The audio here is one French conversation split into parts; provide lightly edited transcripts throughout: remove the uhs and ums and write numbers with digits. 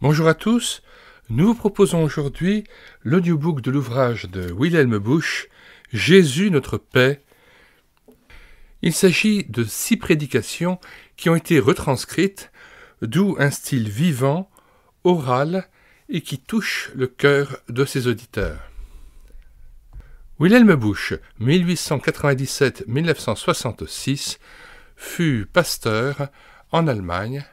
Bonjour à tous, nous vous proposons aujourd'hui l'audiobook de l'ouvrage de Wilhelm Busch, Jésus notre paix. Il s'agit de 6 prédications qui ont été retranscrites, d'où un style vivant, oral et qui touche le cœur de ses auditeurs. Wilhelm Busch, 1897-1966, fut pasteur en Allemagne.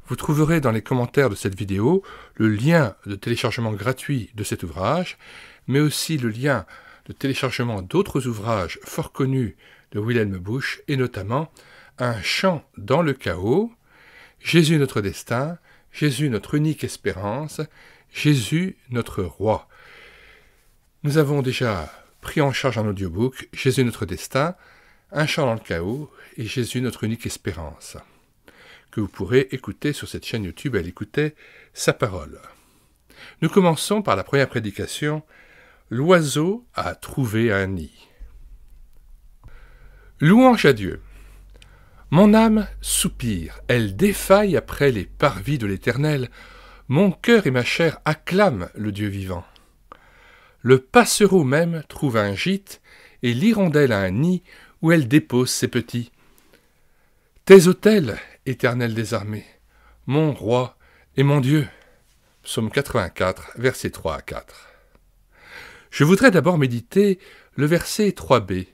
Vous trouverez dans les commentaires de cette vidéo le lien de téléchargement gratuit de cet ouvrage, mais aussi le lien de téléchargement d'autres ouvrages fort connus de Wilhelm Busch, et notamment Un chant dans le chaos, Jésus notre destin, Jésus notre unique espérance, Jésus notre roi. Nous avons déjà pris en charge en audiobook Jésus notre destin, Un chant dans le chaos et Jésus notre unique espérance, que vous pourrez écouter sur cette chaîne YouTube. Elle écoutait sa parole. Nous commençons par la première prédication. L'oiseau a trouvé un nid. Louange à Dieu. Mon âme soupire, elle défaille après les parvis de l'Éternel. Mon cœur et ma chair acclament le Dieu vivant. Le passereau même trouve un gîte, et l'hirondelle a un nid où elle dépose ses petits. Tes autels, Éternel des armées, mon roi et mon Dieu. Psaume 84, versets 3 à 4. Je voudrais d'abord méditer le verset 3b.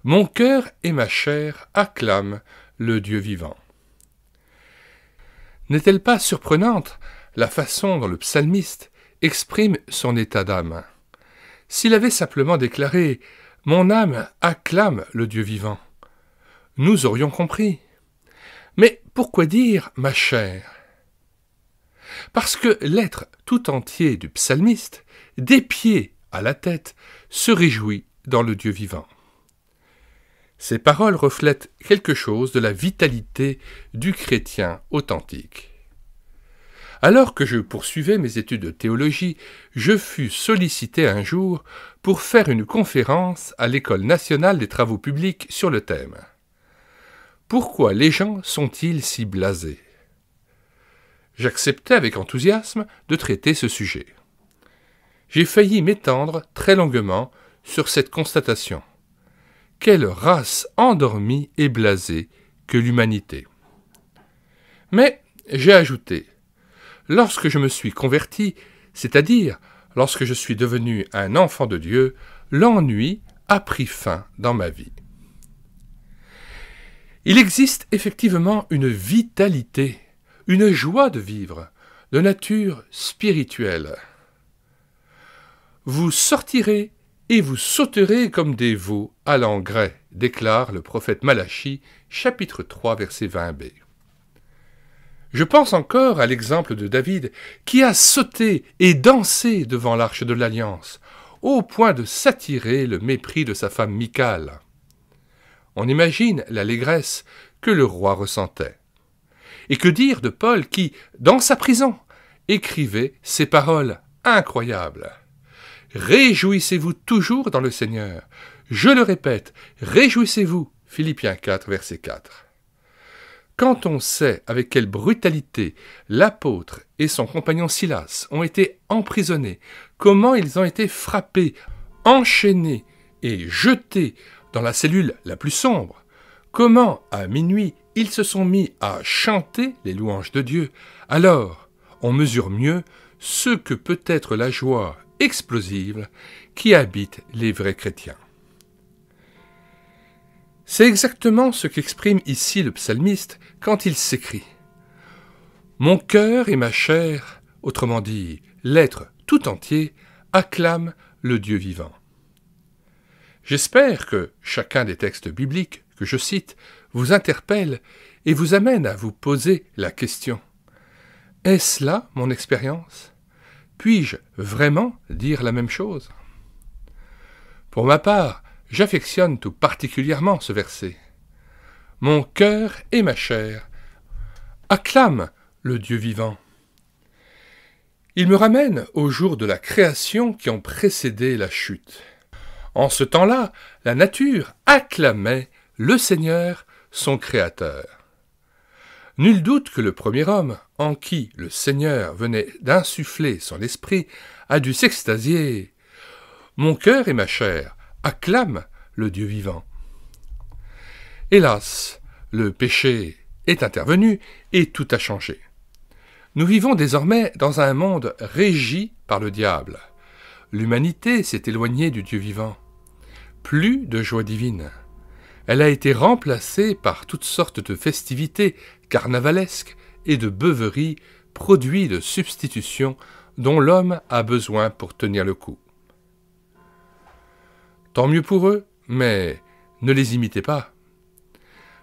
Mon cœur et ma chair acclament le Dieu vivant. N'est-elle pas surprenante la façon dont le psalmiste exprime son état d'âme? S'il avait simplement déclaré « Mon âme acclame le Dieu vivant », nous aurions compris. Mais pourquoi dire « ma chair » ? Parce que l'être tout entier du psalmiste, des pieds à la tête, se réjouit dans le Dieu vivant. Ces paroles reflètent quelque chose de la vitalité du chrétien authentique. Alors que je poursuivais mes études de théologie, je fus sollicité un jour pour faire une conférence à l'École nationale des travaux publics sur le thème. Pourquoi les gens sont-ils si blasés ? J'acceptais avec enthousiasme de traiter ce sujet. J'ai failli m'étendre très longuement sur cette constatation. Quelle race endormie et blasée que l'humanité ! Mais j'ai ajouté, lorsque je me suis converti, c'est-à-dire lorsque je suis devenu un enfant de Dieu, l'ennui a pris fin dans ma vie. Il existe effectivement une vitalité, une joie de vivre, de nature spirituelle. Vous sortirez et vous sauterez comme des veaux à l'engrais, déclare le prophète Malachie, chapitre 3, verset 20b. Je pense encore à l'exemple de David, qui a sauté et dansé devant l'arche de l'Alliance, au point de s'attirer le mépris de sa femme Michal. On imagine l'allégresse que le roi ressentait. Et que dire de Paul qui, dans sa prison, écrivait ces paroles incroyables. « Réjouissez-vous toujours dans le Seigneur. Je le répète, réjouissez-vous. » Philippiens 4, verset 4. Quand on sait avec quelle brutalité l'apôtre et son compagnon Silas ont été emprisonnés, comment ils ont été frappés, enchaînés et jetés dans la cellule la plus sombre, comment, à minuit, ils se sont mis à chanter les louanges de Dieu, alors on mesure mieux ce que peut être la joie explosive qui habite les vrais chrétiens. C'est exactement ce qu'exprime ici le psalmiste quand il s'écrie « Mon cœur et ma chair, autrement dit, l'être tout entier, acclament le Dieu vivant. » J'espère que chacun des textes bibliques que je cite vous interpelle et vous amène à vous poser la question. Est-ce là mon expérience ? Puis-je vraiment dire la même chose ? Pour ma part, j'affectionne tout particulièrement ce verset. Mon cœur et ma chair acclament le Dieu vivant. Il me ramène aux jours de la création qui ont précédé la chute. En ce temps-là, la nature acclamait le Seigneur, son Créateur. Nul doute que le premier homme, en qui le Seigneur venait d'insuffler son esprit, a dû s'extasier. « Mon cœur et ma chair acclament le Dieu vivant. » Hélas, le péché est intervenu et tout a changé. Nous vivons désormais dans un monde régi par le diable. L'humanité s'est éloignée du Dieu vivant. Plus de joie divine. Elle a été remplacée par toutes sortes de festivités carnavalesques et de beuveries, produits de substitution dont l'homme a besoin pour tenir le coup. Tant mieux pour eux, mais ne les imitez pas.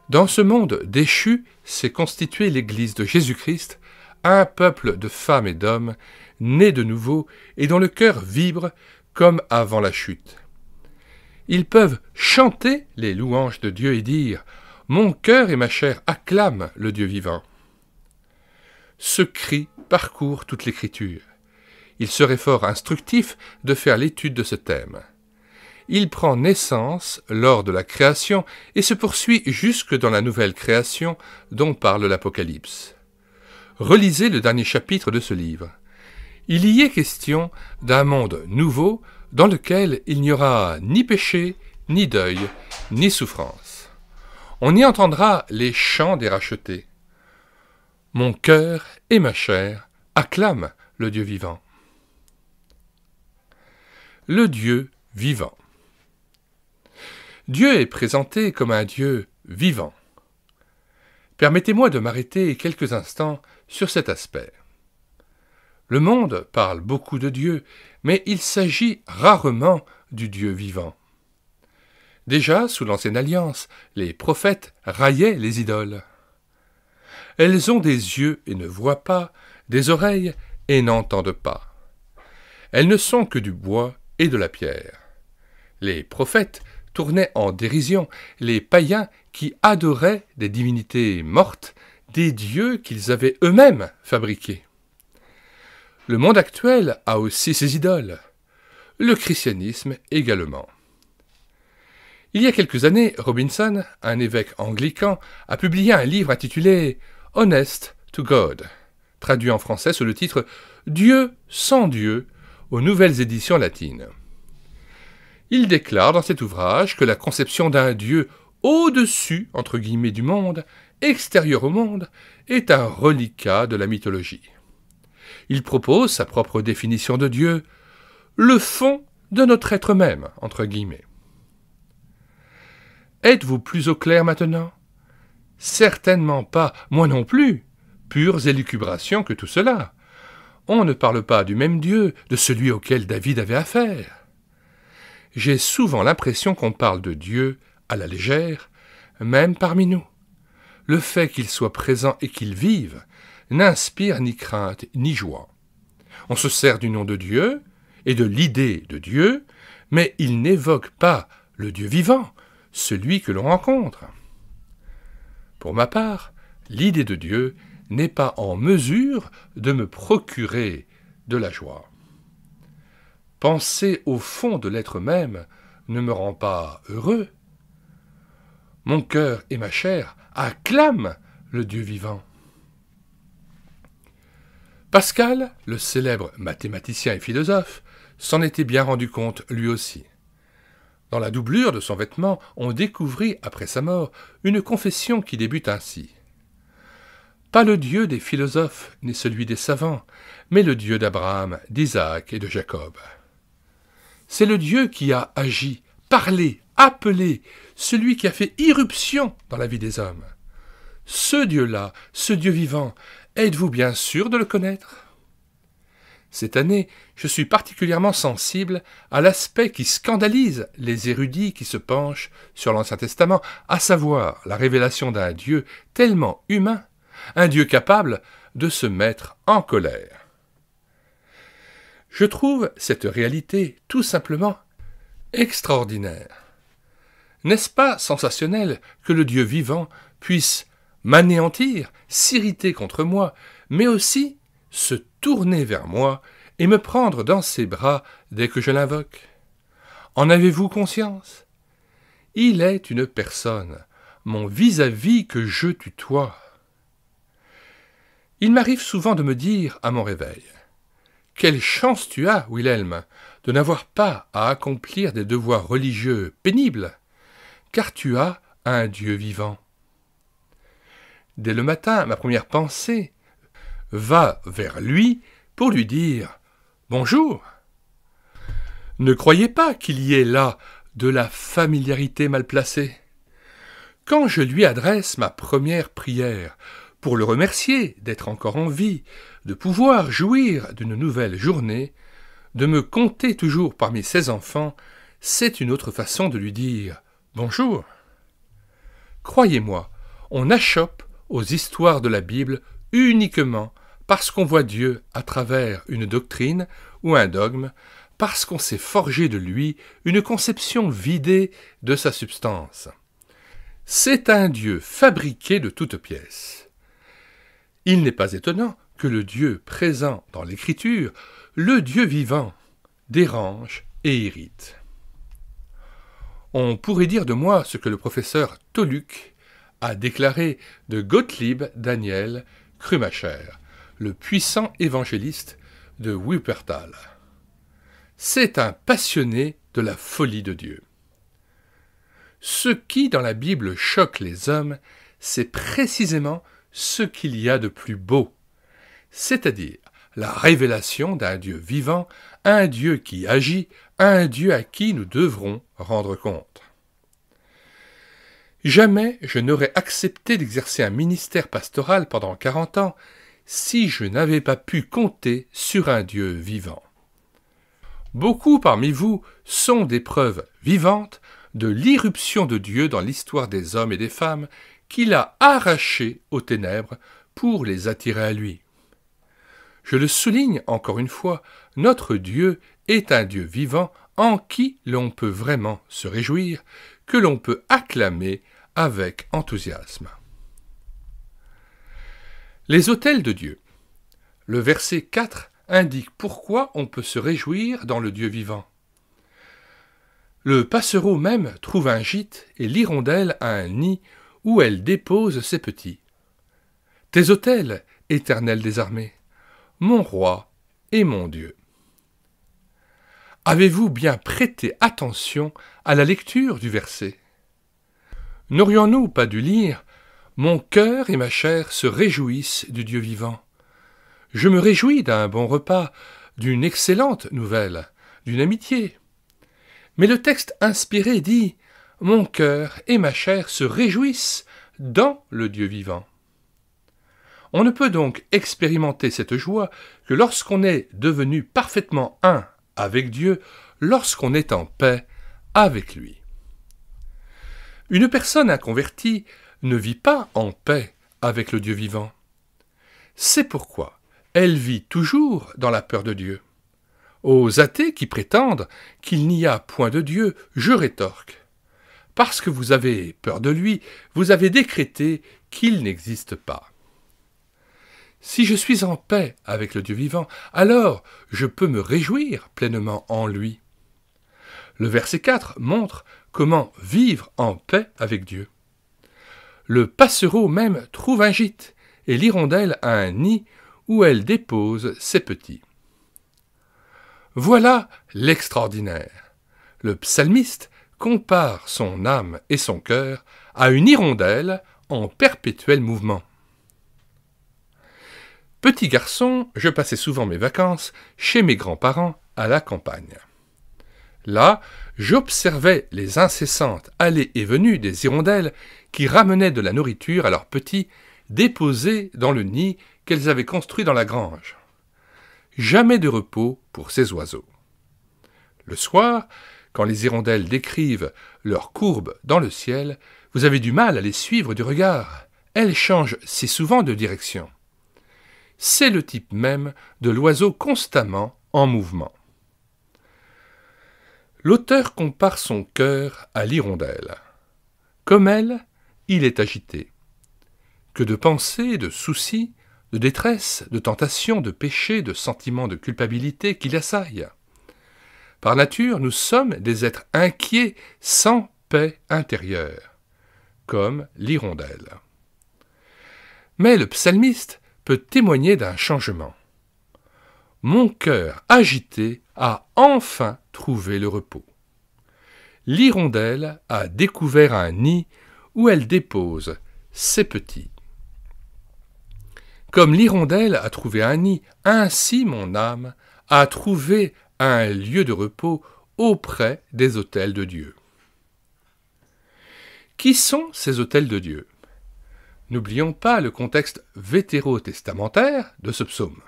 Dans ce monde déchu s'est constituée l'Église de Jésus-Christ, un peuple de femmes et d'hommes, nés de nouveau et dont le cœur vibre comme avant la chute. Ils peuvent chanter les louanges de Dieu et dire « Mon cœur et ma chair acclament le Dieu vivant ». Ce cri parcourt toute l'Écriture. Il serait fort instructif de faire l'étude de ce thème. Il prend naissance lors de la création et se poursuit jusque dans la nouvelle création dont parle l'Apocalypse. Relisez le dernier chapitre de ce livre. Il y est question d'un monde nouveau dans lequel il n'y aura ni péché, ni deuil, ni souffrance. On y entendra les chants des rachetés. Mon cœur et ma chair acclament le Dieu vivant. Le Dieu vivant. Dieu est présenté comme un Dieu vivant. Permettez-moi de m'arrêter quelques instants sur cet aspect. Le monde parle beaucoup de Dieu, mais il s'agit rarement du Dieu vivant. Déjà, sous l'Ancienne Alliance, les prophètes raillaient les idoles. Elles ont des yeux et ne voient pas, des oreilles et n'entendent pas. Elles ne sont que du bois et de la pierre. Les prophètes tournaient en dérision les païens qui adoraient des divinités mortes, des dieux qu'ils avaient eux-mêmes fabriqués. Le monde actuel a aussi ses idoles, le christianisme également. Il y a quelques années, Robinson, un évêque anglican, a publié un livre intitulé « Honest to God », traduit en français sous le titre « Dieu sans Dieu » aux nouvelles éditions latines. Il déclare dans cet ouvrage que la conception d'un Dieu au-dessus, entre guillemets, du monde, extérieur au monde, est un reliquat de la mythologie. Il propose sa propre définition de Dieu, le fond de notre être même, entre guillemets. Êtes-vous plus au clair maintenant? Certainement pas, moi non plus, pures élucubrations que tout cela. On ne parle pas du même Dieu, de celui auquel David avait affaire. J'ai souvent l'impression qu'on parle de Dieu à la légère, même parmi nous. Le fait qu'il soit présent et qu'il vive n'inspire ni crainte ni joie. On se sert du nom de Dieu et de l'idée de Dieu, mais il n'évoque pas le Dieu vivant, celui que l'on rencontre. Pour ma part, l'idée de Dieu n'est pas en mesure de me procurer de la joie. Penser au fond de l'être même ne me rend pas heureux. Mon cœur et ma chair acclament le Dieu vivant. Pascal, le célèbre mathématicien et philosophe, s'en était bien rendu compte lui aussi. Dans la doublure de son vêtement, on découvrit, après sa mort, une confession qui débute ainsi. Pas le Dieu des philosophes, ni celui des savants, mais le Dieu d'Abraham, d'Isaac et de Jacob. C'est le Dieu qui a agi, parlé, appelé, celui qui a fait irruption dans la vie des hommes. Ce Dieu-là, ce Dieu vivant, êtes-vous bien sûr de le connaître? Cette année, je suis particulièrement sensible à l'aspect qui scandalise les érudits qui se penchent sur l'Ancien Testament, à savoir la révélation d'un Dieu tellement humain, un Dieu capable de se mettre en colère. Je trouve cette réalité tout simplement extraordinaire. N'est-ce pas sensationnel que le Dieu vivant puisse m'anéantir, s'irriter contre moi, mais aussi se tourner vers moi et me prendre dans ses bras dès que je l'invoque? En avez-vous conscience? Il est une personne, mon vis-à-vis que je tutoie. Il m'arrive souvent de me dire à mon réveil « Quelle chance tu as, Wilhelm, de n'avoir pas à accomplir des devoirs religieux pénibles, car tu as un Dieu vivant. » Dès le matin, ma première pensée va vers lui pour lui dire « Bonjour ». Ne croyez pas qu'il y ait là de la familiarité mal placée. Quand je lui adresse ma première prière pour le remercier d'être encore en vie, de pouvoir jouir d'une nouvelle journée, de me compter toujours parmi ses enfants, c'est une autre façon de lui dire « Bonjour ». Croyez-moi, on achoppe aux histoires de la Bible uniquement parce qu'on voit Dieu à travers une doctrine ou un dogme, parce qu'on s'est forgé de lui une conception vidée de sa substance. C'est un Dieu fabriqué de toutes pièces. Il n'est pas étonnant que le Dieu présent dans l'Écriture, le Dieu vivant, dérange et irrite. On pourrait dire de moi ce que le professeur Toluc a déclaré de Gottlieb Daniel Krummacher, le puissant évangéliste de Wuppertal. C'est un passionné de la folie de Dieu. Ce qui, dans la Bible, choque les hommes, c'est précisément ce qu'il y a de plus beau, c'est-à-dire la révélation d'un Dieu vivant, un Dieu qui agit, un Dieu à qui nous devrons rendre compte. Jamais je n'aurais accepté d'exercer un ministère pastoral pendant 40 ans si je n'avais pas pu compter sur un Dieu vivant. Beaucoup parmi vous sont des preuves vivantes de l'irruption de Dieu dans l'histoire des hommes et des femmes qu'il a arrachés aux ténèbres pour les attirer à lui. Je le souligne encore une fois, notre Dieu est un Dieu vivant en qui l'on peut vraiment se réjouir, que l'on peut acclamer avec enthousiasme. Les autels de Dieu. Le verset 4 indique pourquoi on peut se réjouir dans le Dieu vivant. Le passereau même trouve un gîte et l'hirondelle a un nid où elle dépose ses petits. Tes autels, Éternel des armées, mon roi et mon Dieu. Avez-vous bien prêté attention à la lecture du verset? N'aurions-nous pas dû lire « Mon cœur et ma chair se réjouissent du Dieu vivant. Je me réjouis d'un bon repas, d'une excellente nouvelle, d'une amitié. » Mais le texte inspiré dit « Mon cœur et ma chair se réjouissent dans le Dieu vivant. » On ne peut donc expérimenter cette joie que lorsqu'on est devenu parfaitement un avec Dieu, lorsqu'on est en paix avec lui. Une personne inconvertie ne vit pas en paix avec le Dieu vivant. C'est pourquoi elle vit toujours dans la peur de Dieu. Aux athées qui prétendent qu'il n'y a point de Dieu, je rétorque. Parce que vous avez peur de lui, vous avez décrété qu'il n'existe pas. Si je suis en paix avec le Dieu vivant, alors je peux me réjouir pleinement en lui. Le verset 4 montre comment vivre en paix avec Dieu. Le passereau même trouve un gîte, et l'hirondelle a un nid où elle dépose ses petits. Voilà l'extraordinaire. Le psalmiste compare son âme et son cœur à une hirondelle en perpétuel mouvement. Petit garçon, je passais souvent mes vacances chez mes grands-parents à la campagne. Là, j'observais les incessantes allées et venues des hirondelles qui ramenaient de la nourriture à leurs petits déposés dans le nid qu'elles avaient construit dans la grange. Jamais de repos pour ces oiseaux. Le soir, quand les hirondelles décrivent leur courbe dans le ciel, vous avez du mal à les suivre du regard. Elles changent si souvent de direction. C'est le type même de l'oiseau constamment en mouvement. L'auteur compare son cœur à l'hirondelle. Comme elle, il est agité. Que de pensées, de soucis, de détresse, de tentations, de péchés, de sentiments de culpabilité qui l'assaillent. Par nature, nous sommes des êtres inquiets, sans paix intérieure, comme l'hirondelle. Mais le psalmiste peut témoigner d'un changement. Mon cœur agité a enfin trouvé le repos. L'hirondelle a découvert un nid où elle dépose ses petits. Comme l'hirondelle a trouvé un nid, ainsi mon âme a trouvé un lieu de repos auprès des autels de Dieu. Qui sont ces autels de Dieu? N'oublions pas le contexte vétérotestamentaire de ce psaume,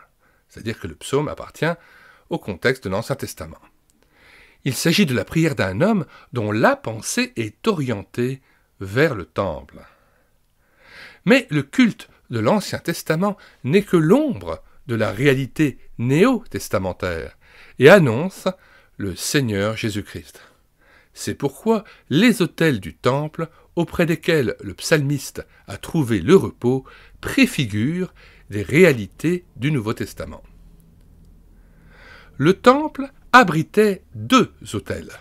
c'est-à-dire que le psaume appartient au contexte de l'Ancien Testament. Il s'agit de la prière d'un homme dont la pensée est orientée vers le temple. Mais le culte de l'Ancien Testament n'est que l'ombre de la réalité néo-testamentaire et annonce le Seigneur Jésus-Christ. C'est pourquoi les autels du temple, auprès desquels le psalmiste a trouvé le repos, préfigurent des réalités du Nouveau Testament. Le temple abritait 2 autels.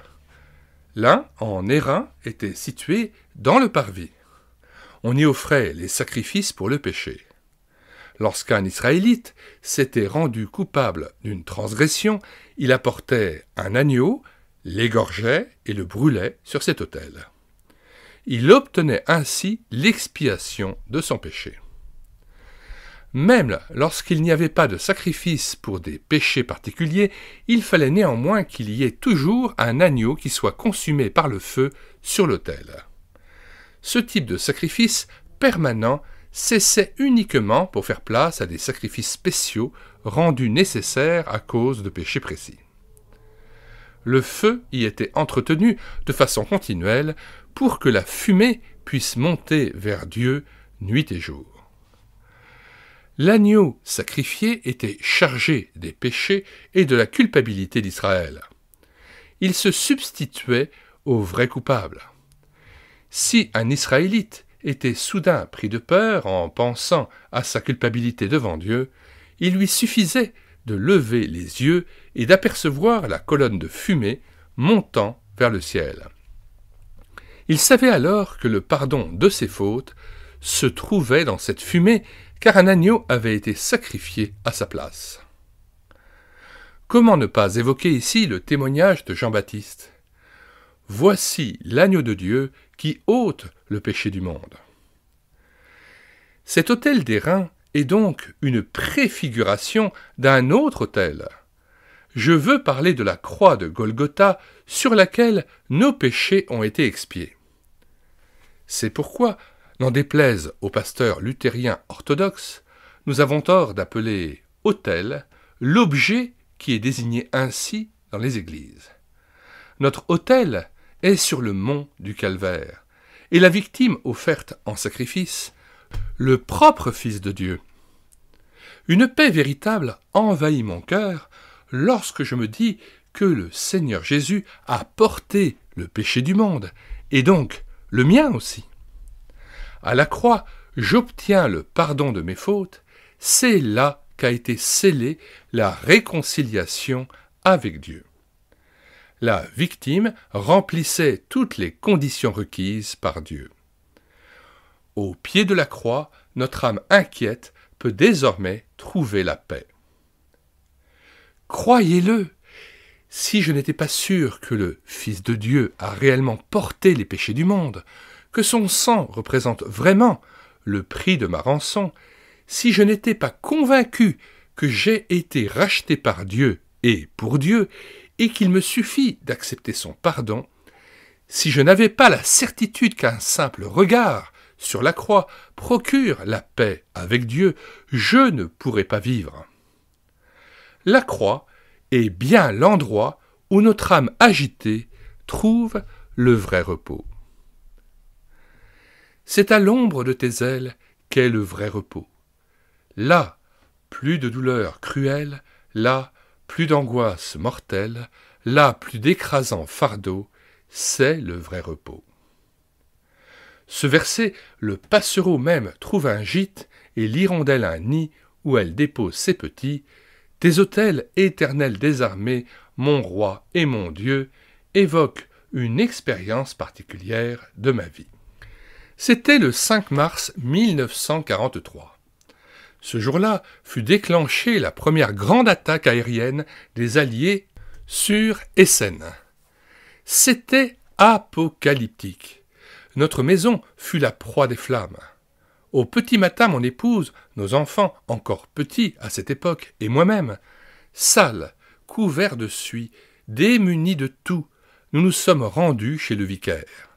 L'un, en airain, était situé dans le parvis. On y offrait les sacrifices pour le péché. Lorsqu'un Israélite s'était rendu coupable d'une transgression, il apportait un agneau, l'égorgeait et le brûlait sur cet autel. Il obtenait ainsi l'expiation de son péché. Même lorsqu'il n'y avait pas de sacrifice pour des péchés particuliers, il fallait néanmoins qu'il y ait toujours un agneau qui soit consumé par le feu sur l'autel. Ce type de sacrifice permanent cessait uniquement pour faire place à des sacrifices spéciaux rendus nécessaires à cause de péchés précis. Le feu y était entretenu de façon continuelle pour que la fumée puisse monter vers Dieu nuit et jour. L'agneau sacrifié était chargé des péchés et de la culpabilité d'Israël. Il se substituait au vrai coupable. Si un Israélite était soudain pris de peur en pensant à sa culpabilité devant Dieu, il lui suffisait de lever les yeux et d'apercevoir la colonne de fumée montant vers le ciel. Il savait alors que le pardon de ses fautes se trouvait dans cette fumée, car un agneau avait été sacrifié à sa place. Comment ne pas évoquer ici le témoignage de Jean-Baptiste ? Voici l'agneau de Dieu qui ôte le péché du monde. Cet autel d'airain est donc une préfiguration d'un autre autel. Je veux parler de la croix de Golgotha sur laquelle nos péchés ont été expiés. C'est pourquoi, n'en déplaise aux pasteurs luthériens orthodoxes, nous avons tort d'appeler autel l'objet qui est désigné ainsi dans les églises. Notre autel est sur le mont du Calvaire, et la victime offerte en sacrifice, le propre Fils de Dieu. Une paix véritable envahit mon cœur lorsque je me dis que le Seigneur Jésus a porté le péché du monde, et donc le mien aussi. À la croix, j'obtiens le pardon de mes fautes, c'est là qu'a été scellée la réconciliation avec Dieu. La victime remplissait toutes les conditions requises par Dieu. Au pied de la croix, notre âme inquiète peut désormais trouver la paix. Croyez-le, si je n'étais pas sûr que le Fils de Dieu a réellement porté les péchés du monde, que son sang représente vraiment le prix de ma rançon, si je n'étais pas convaincu que j'ai été racheté par Dieu et pour Dieu, et qu'il me suffit d'accepter son pardon, si je n'avais pas la certitude qu'un simple regard sur la croix procure la paix avec Dieu, je ne pourrais pas vivre. La croix est bien l'endroit où notre âme agitée trouve le vrai repos. C'est à l'ombre de tes ailes qu'est le vrai repos. Là, plus de douleurs cruelles, là, plus d'angoisse mortelle, là, plus d'écrasant fardeau, c'est le vrai repos. Ce verset, le passereau même trouve un gîte et l'hirondelle un nid où elle dépose ses petits. Tes autels éternels des armées, mon roi et mon Dieu, évoquent une expérience particulière de ma vie. C'était le 5 mars 1943. Ce jour-là fut déclenchée la première grande attaque aérienne des Alliés sur Essen. C'était apocalyptique. Notre maison fut la proie des flammes. Au petit matin, mon épouse, nos enfants, encore petits à cette époque, et moi-même, sales, couverts de suie, démunis de tout, nous nous sommes rendus chez le vicaire.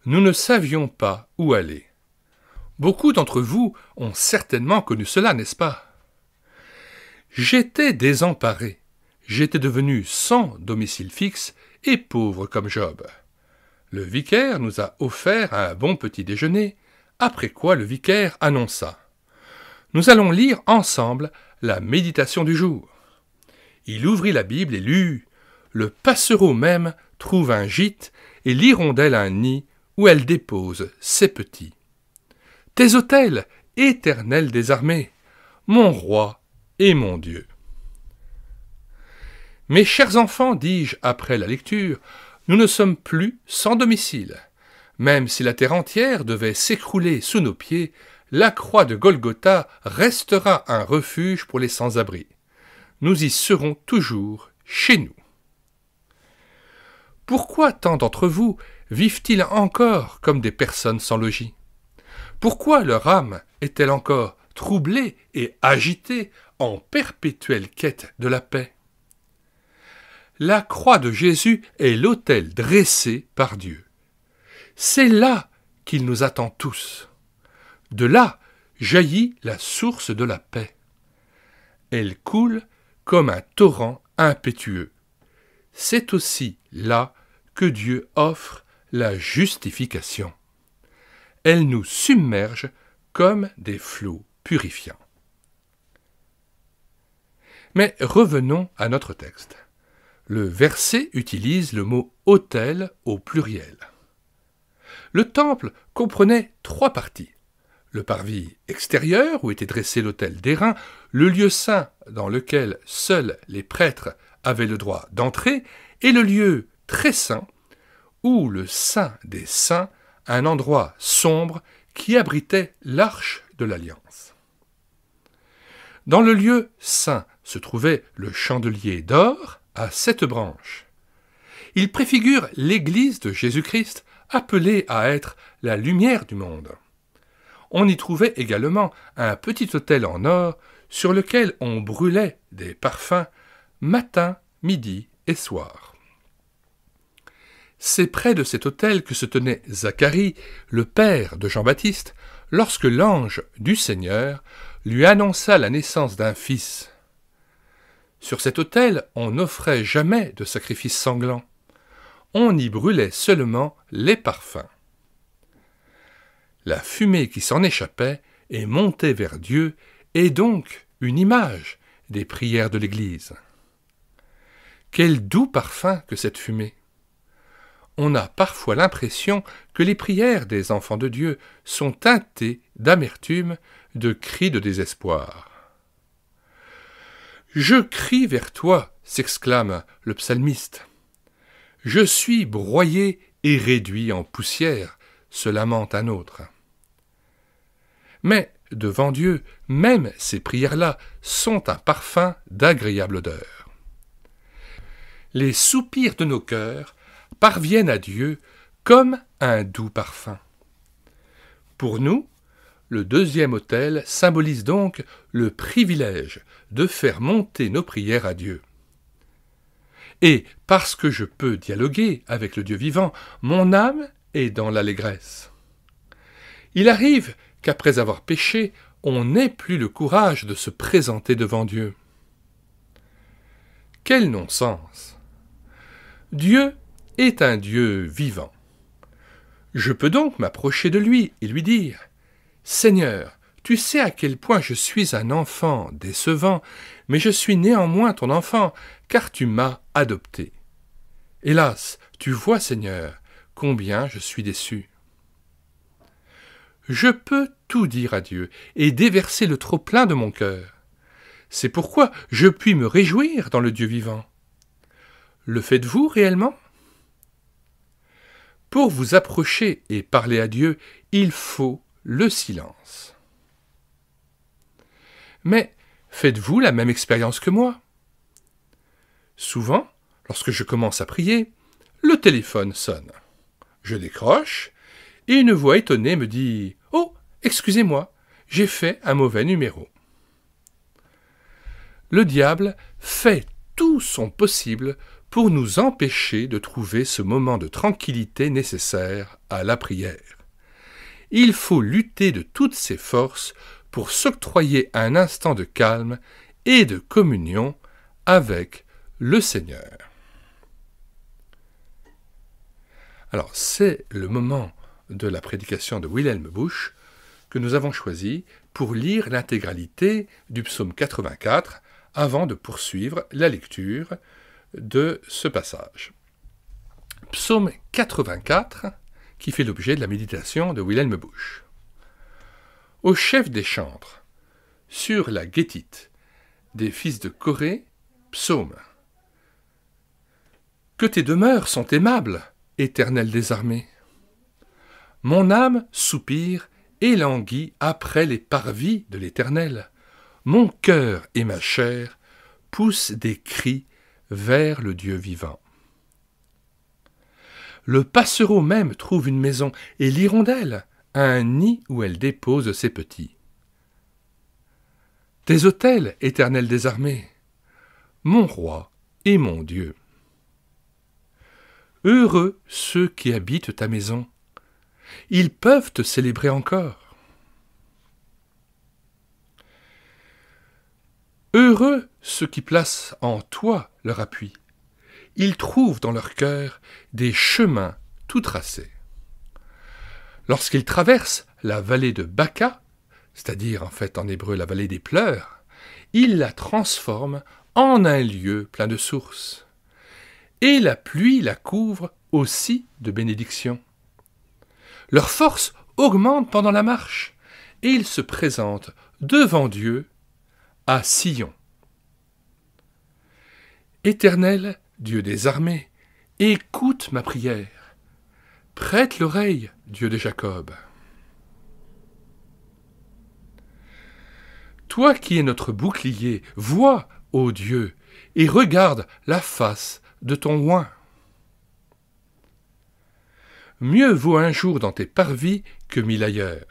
Nous ne savions pas où aller. Beaucoup d'entre vous ont certainement connu cela, n'est-ce pas? J'étais désemparé. J'étais devenu sans domicile fixe et pauvre comme Job. Le vicaire nous a offert un bon petit déjeuner, après quoi le vicaire annonça: « Nous allons lire ensemble la méditation du jour. » Il ouvrit la Bible et lut: « Le passereau même trouve un gîte et l'hirondelle un nid où elle dépose ses petits. Tes autels, éternel des armées, mon roi et mon Dieu. » Mes chers enfants, dis-je après la lecture, nous ne sommes plus sans domicile. Même si la terre entière devait s'écrouler sous nos pieds, la croix de Golgotha restera un refuge pour les sans-abri. Nous y serons toujours chez nous. Pourquoi tant d'entre vous vivent-ils encore comme des personnes sans logis? Pourquoi leur âme est-elle encore troublée et agitée en perpétuelle quête de la paix? La croix de Jésus est l'autel dressé par Dieu. C'est là qu'il nous attend tous. De là jaillit la source de la paix. Elle coule comme un torrent impétueux. C'est aussi là que Dieu offre la justification. Elle nous submerge comme des flots purifiants. Mais revenons à notre texte. Le verset utilise le mot « autel » au pluriel. Le temple comprenait 3 parties. Le parvis extérieur, où était dressé l'autel d'airain, le lieu saint dans lequel seuls les prêtres avaient le droit d'entrer, et le lieu très saint, où le saint des saints, un endroit sombre qui abritait l'arche de l'Alliance. Dans le lieu saint se trouvait le chandelier d'or à 7 branches. Il préfigure l'Église de Jésus-Christ, appelée à être la lumière du monde. On y trouvait également un petit autel en or sur lequel on brûlait des parfums matin, midi et soir. C'est près de cet autel que se tenait Zacharie, le père de Jean-Baptiste, lorsque l'ange du Seigneur lui annonça la naissance d'un fils. Sur cet autel, on n'offrait jamais de sacrifice sanglant. On y brûlait seulement les parfums. La fumée qui s'en échappait et montait vers Dieu est donc une image des prières de l'Église. Quel doux parfum que cette fumée! On a parfois l'impression que les prières des enfants de Dieu sont teintées d'amertume, de cris de désespoir. « Je crie vers toi » s'exclame le psalmiste. « Je suis broyé et réduit en poussière » se lamente un autre. Mais devant Dieu, même ces prières-là sont un parfum d'agréable odeur. Les soupirs de nos cœurs parviennent à Dieu comme un doux parfum. Pour nous, le 2e autel symbolise donc le privilège de faire monter nos prières à Dieu. Et parce que je peux dialoguer avec le Dieu vivant, mon âme est dans l'allégresse. Il arrive qu'après avoir péché, on n'ait plus le courage de se présenter devant Dieu. Quel non-sens! Dieu est un Dieu vivant. Je peux donc m'approcher de lui et lui dire: « Seigneur, tu sais à quel point je suis un enfant décevant, mais je suis néanmoins ton enfant, car tu m'as adopté. Hélas, tu vois, Seigneur, combien je suis déçu. » Je peux tout dire à Dieu et déverser le trop-plein de mon cœur. C'est pourquoi je puis me réjouir dans le Dieu vivant. Le faites-vous réellement? Pour vous approcher et parler à Dieu, il faut le silence. Mais faites-vous la même expérience que moi? Souvent, lorsque je commence à prier, le téléphone sonne. Je décroche, et une voix étonnée me dit « Oh, excusez-moi, j'ai fait un mauvais numéro. » Le diable fait tout son possible pour nous empêcher de trouver ce moment de tranquillité nécessaire à la prière. Il faut lutter de toutes ses forces pour s'octroyer un instant de calme et de communion avec le Seigneur. Alors, c'est le moment de la prédication de Wilhelm Busch que nous avons choisi pour lire l'intégralité du psaume 84 avant de poursuivre la lecture de ce passage. Psaume 84, qui fait l'objet de la méditation de Wilhelm Busch. Au chef des chantres, sur la guétite des fils de Corée, psaume. Que tes demeures sont aimables, Éternel des armées. Mon âme soupire et languit après les parvis de l'Éternel. Mon cœur et ma chair poussent des cris vers le Dieu vivant. Le passereau même trouve une maison, et l'hirondelle un nid où elle dépose ses petits. Tes autels, Éternel des armées, mon roi et mon Dieu. Heureux ceux qui habitent ta maison, ils peuvent te célébrer encore. Heureux ceux qui placent en toi leur appui, ils trouvent dans leur cœur des chemins tout tracés. Lorsqu'ils traversent la vallée de Baca, c'est-à-dire en fait en hébreu la vallée des pleurs, ils la transforment en un lieu plein de sources. Et la pluie la couvre aussi de bénédictions. Leur force augmente pendant la marche, et ils se présentent devant Dieu à Sion. Éternel, Dieu des armées, écoute ma prière. Prête l'oreille, Dieu de Jacob. Toi qui es notre bouclier, vois, ô Dieu, et regarde la face de ton oint. Mieux vaut un jour dans tes parvis que 1000 ailleurs.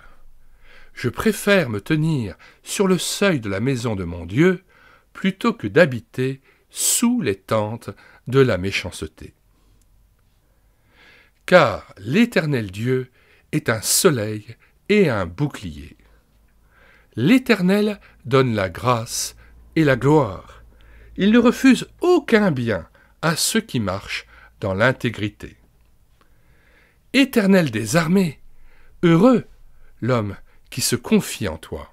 Je préfère me tenir sur le seuil de la maison de mon Dieu plutôt que d'habiter sous les tentes de la méchanceté. Car l'Éternel Dieu est un soleil et un bouclier. L'Éternel donne la grâce et la gloire. Il ne refuse aucun bien à ceux qui marchent dans l'intégrité. Éternel des armées, heureux l'homme qui se confie en toi.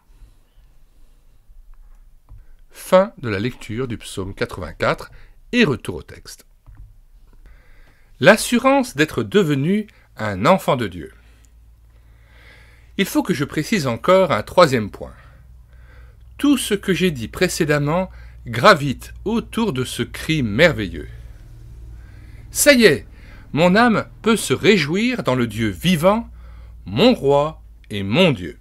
Fin de la lecture du psaume 84 et retour au texte. L'assurance d'être devenu un enfant de Dieu. Il faut que je précise encore un troisième point. Tout ce que j'ai dit précédemment gravite autour de ce cri merveilleux. Ça y est, mon âme peut se réjouir dans le Dieu vivant, mon roi et mon Dieu.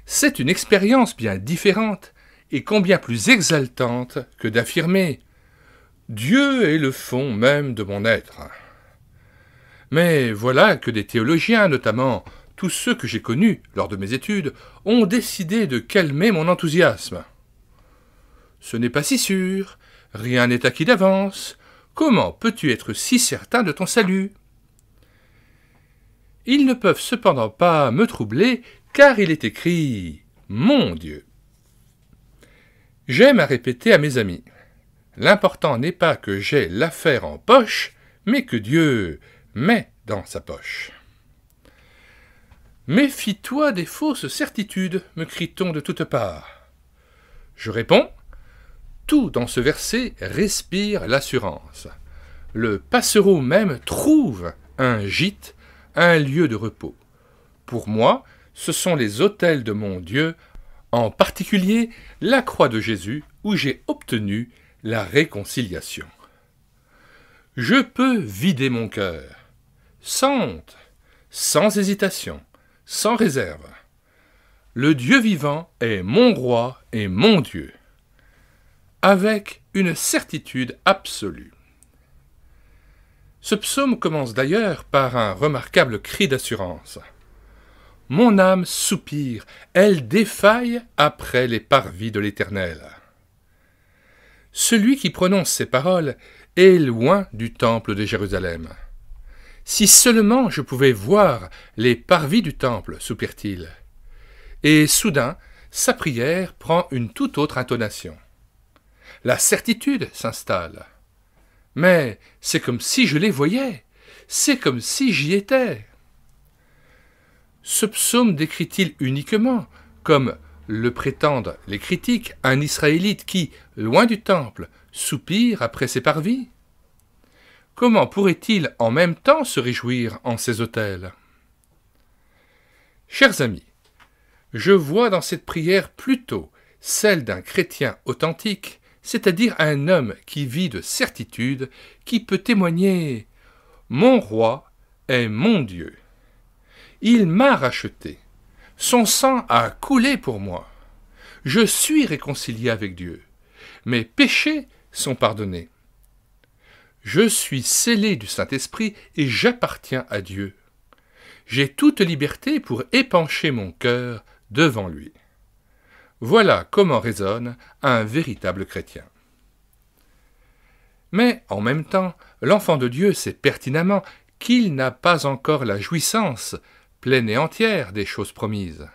C'est une expérience bien différente et combien plus exaltante que d'affirmer « Dieu est le fond même de mon être ». Mais voilà que des théologiens, notamment tous ceux que j'ai connus lors de mes études, ont décidé de calmer mon enthousiasme. Ce n'est pas si sûr, rien n'est acquis d'avance, comment peux-tu être si certain de ton salut? Ils ne peuvent cependant pas me troubler, car il est écrit « Mon Dieu ». J'aime à répéter à mes amis, l'important n'est pas que j'aie l'affaire en poche, mais que Dieu met dans sa poche. Méfie-toi des fausses certitudes, me crie-t-on de toutes parts. Je réponds, tout dans ce verset respire l'assurance. Le passereau même trouve un gîte, un lieu de repos. Pour moi, ce sont les autels de mon Dieu, en particulier la croix de Jésus, où j'ai obtenu la réconciliation. Je peux vider mon cœur, sans honte, sans hésitation, sans réserve. Le Dieu vivant est mon roi et mon Dieu, avec une certitude absolue. Ce psaume commence d'ailleurs par un remarquable cri d'assurance. Mon âme soupire, elle défaille après les parvis de l'Éternel. Celui qui prononce ces paroles est loin du temple de Jérusalem. Si seulement je pouvais voir les parvis du temple, soupire-t-il. Et soudain, sa prière prend une toute autre intonation. La certitude s'installe. Mais c'est comme si je les voyais, c'est comme si j'y étais. Ce psaume décrit-il uniquement, comme le prétendent les critiques, un Israélite qui, loin du temple, soupire après ses parvis? Comment pourrait-il en même temps se réjouir en ces autels? Chers amis, je vois dans cette prière plutôt celle d'un chrétien authentique, c'est-à-dire un homme qui vit de certitude, qui peut témoigner « Mon roi est mon Dieu. Il m'a racheté. Son sang a coulé pour moi. Je suis réconcilié avec Dieu. Mes péchés sont pardonnés. Je suis scellé du Saint-Esprit et j'appartiens à Dieu. J'ai toute liberté pour épancher mon cœur devant lui. » Voilà comment résonne un véritable chrétien. Mais, en même temps, l'enfant de Dieu sait pertinemment qu'il n'a pas encore la jouissance pleine et entière des choses promises.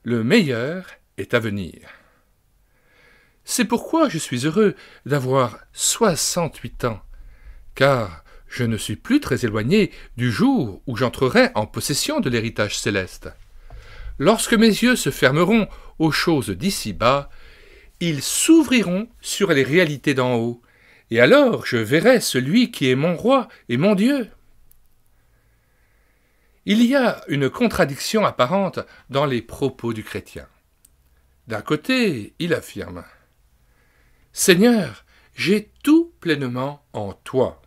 Le meilleur est à venir. C'est pourquoi je suis heureux d'avoir 68 ans, car je ne suis plus très éloigné du jour où j'entrerai en possession de l'héritage céleste. Lorsque mes yeux se fermeront aux choses d'ici-bas, ils s'ouvriront sur les réalités d'en haut, et alors je verrai celui qui est mon roi et mon Dieu. Il y a une contradiction apparente dans les propos du chrétien. D'un côté, il affirme « Seigneur, j'ai tout pleinement en toi ».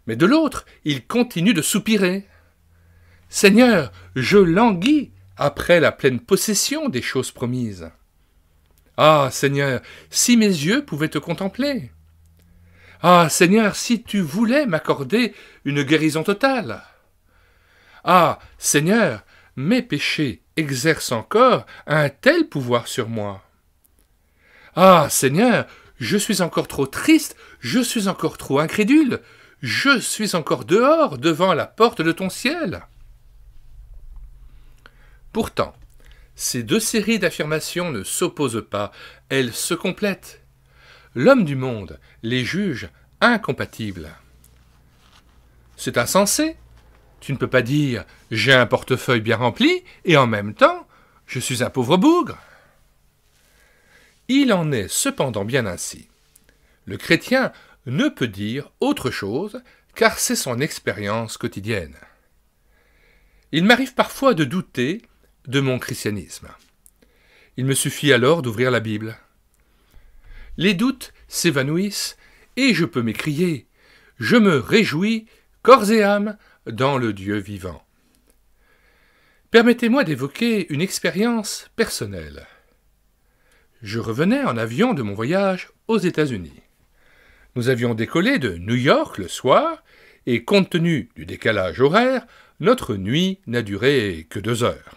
Mais de l'autre, il continue de soupirer « Seigneur, je languis après la pleine possession des choses promises. Ah, Seigneur, si mes yeux pouvaient te contempler. Ah, Seigneur, si tu voulais m'accorder une guérison totale. Ah, Seigneur, mes péchés exercent encore un tel pouvoir sur moi. Ah, Seigneur, je suis encore trop triste, je suis encore trop incrédule, je suis encore dehors devant la porte de ton ciel. » Pourtant, ces deux séries d'affirmations ne s'opposent pas, elles se complètent. L'homme du monde les juge incompatibles. C'est insensé. Tu ne peux pas dire « j'ai un portefeuille bien rempli et en même temps, je suis un pauvre bougre ». Il en est cependant bien ainsi. Le chrétien ne peut dire autre chose car c'est son expérience quotidienne. Il m'arrive parfois de douter de mon christianisme. Il me suffit alors d'ouvrir la Bible. Les doutes s'évanouissent et je peux m'écrier « Je me réjouis corps et âme dans le Dieu vivant ». Permettez-moi d'évoquer une expérience personnelle. Je revenais en avion de mon voyage aux États-Unis. Nous avions décollé de New York le soir et compte tenu du décalage horaire, notre nuit n'a duré que 2 heures.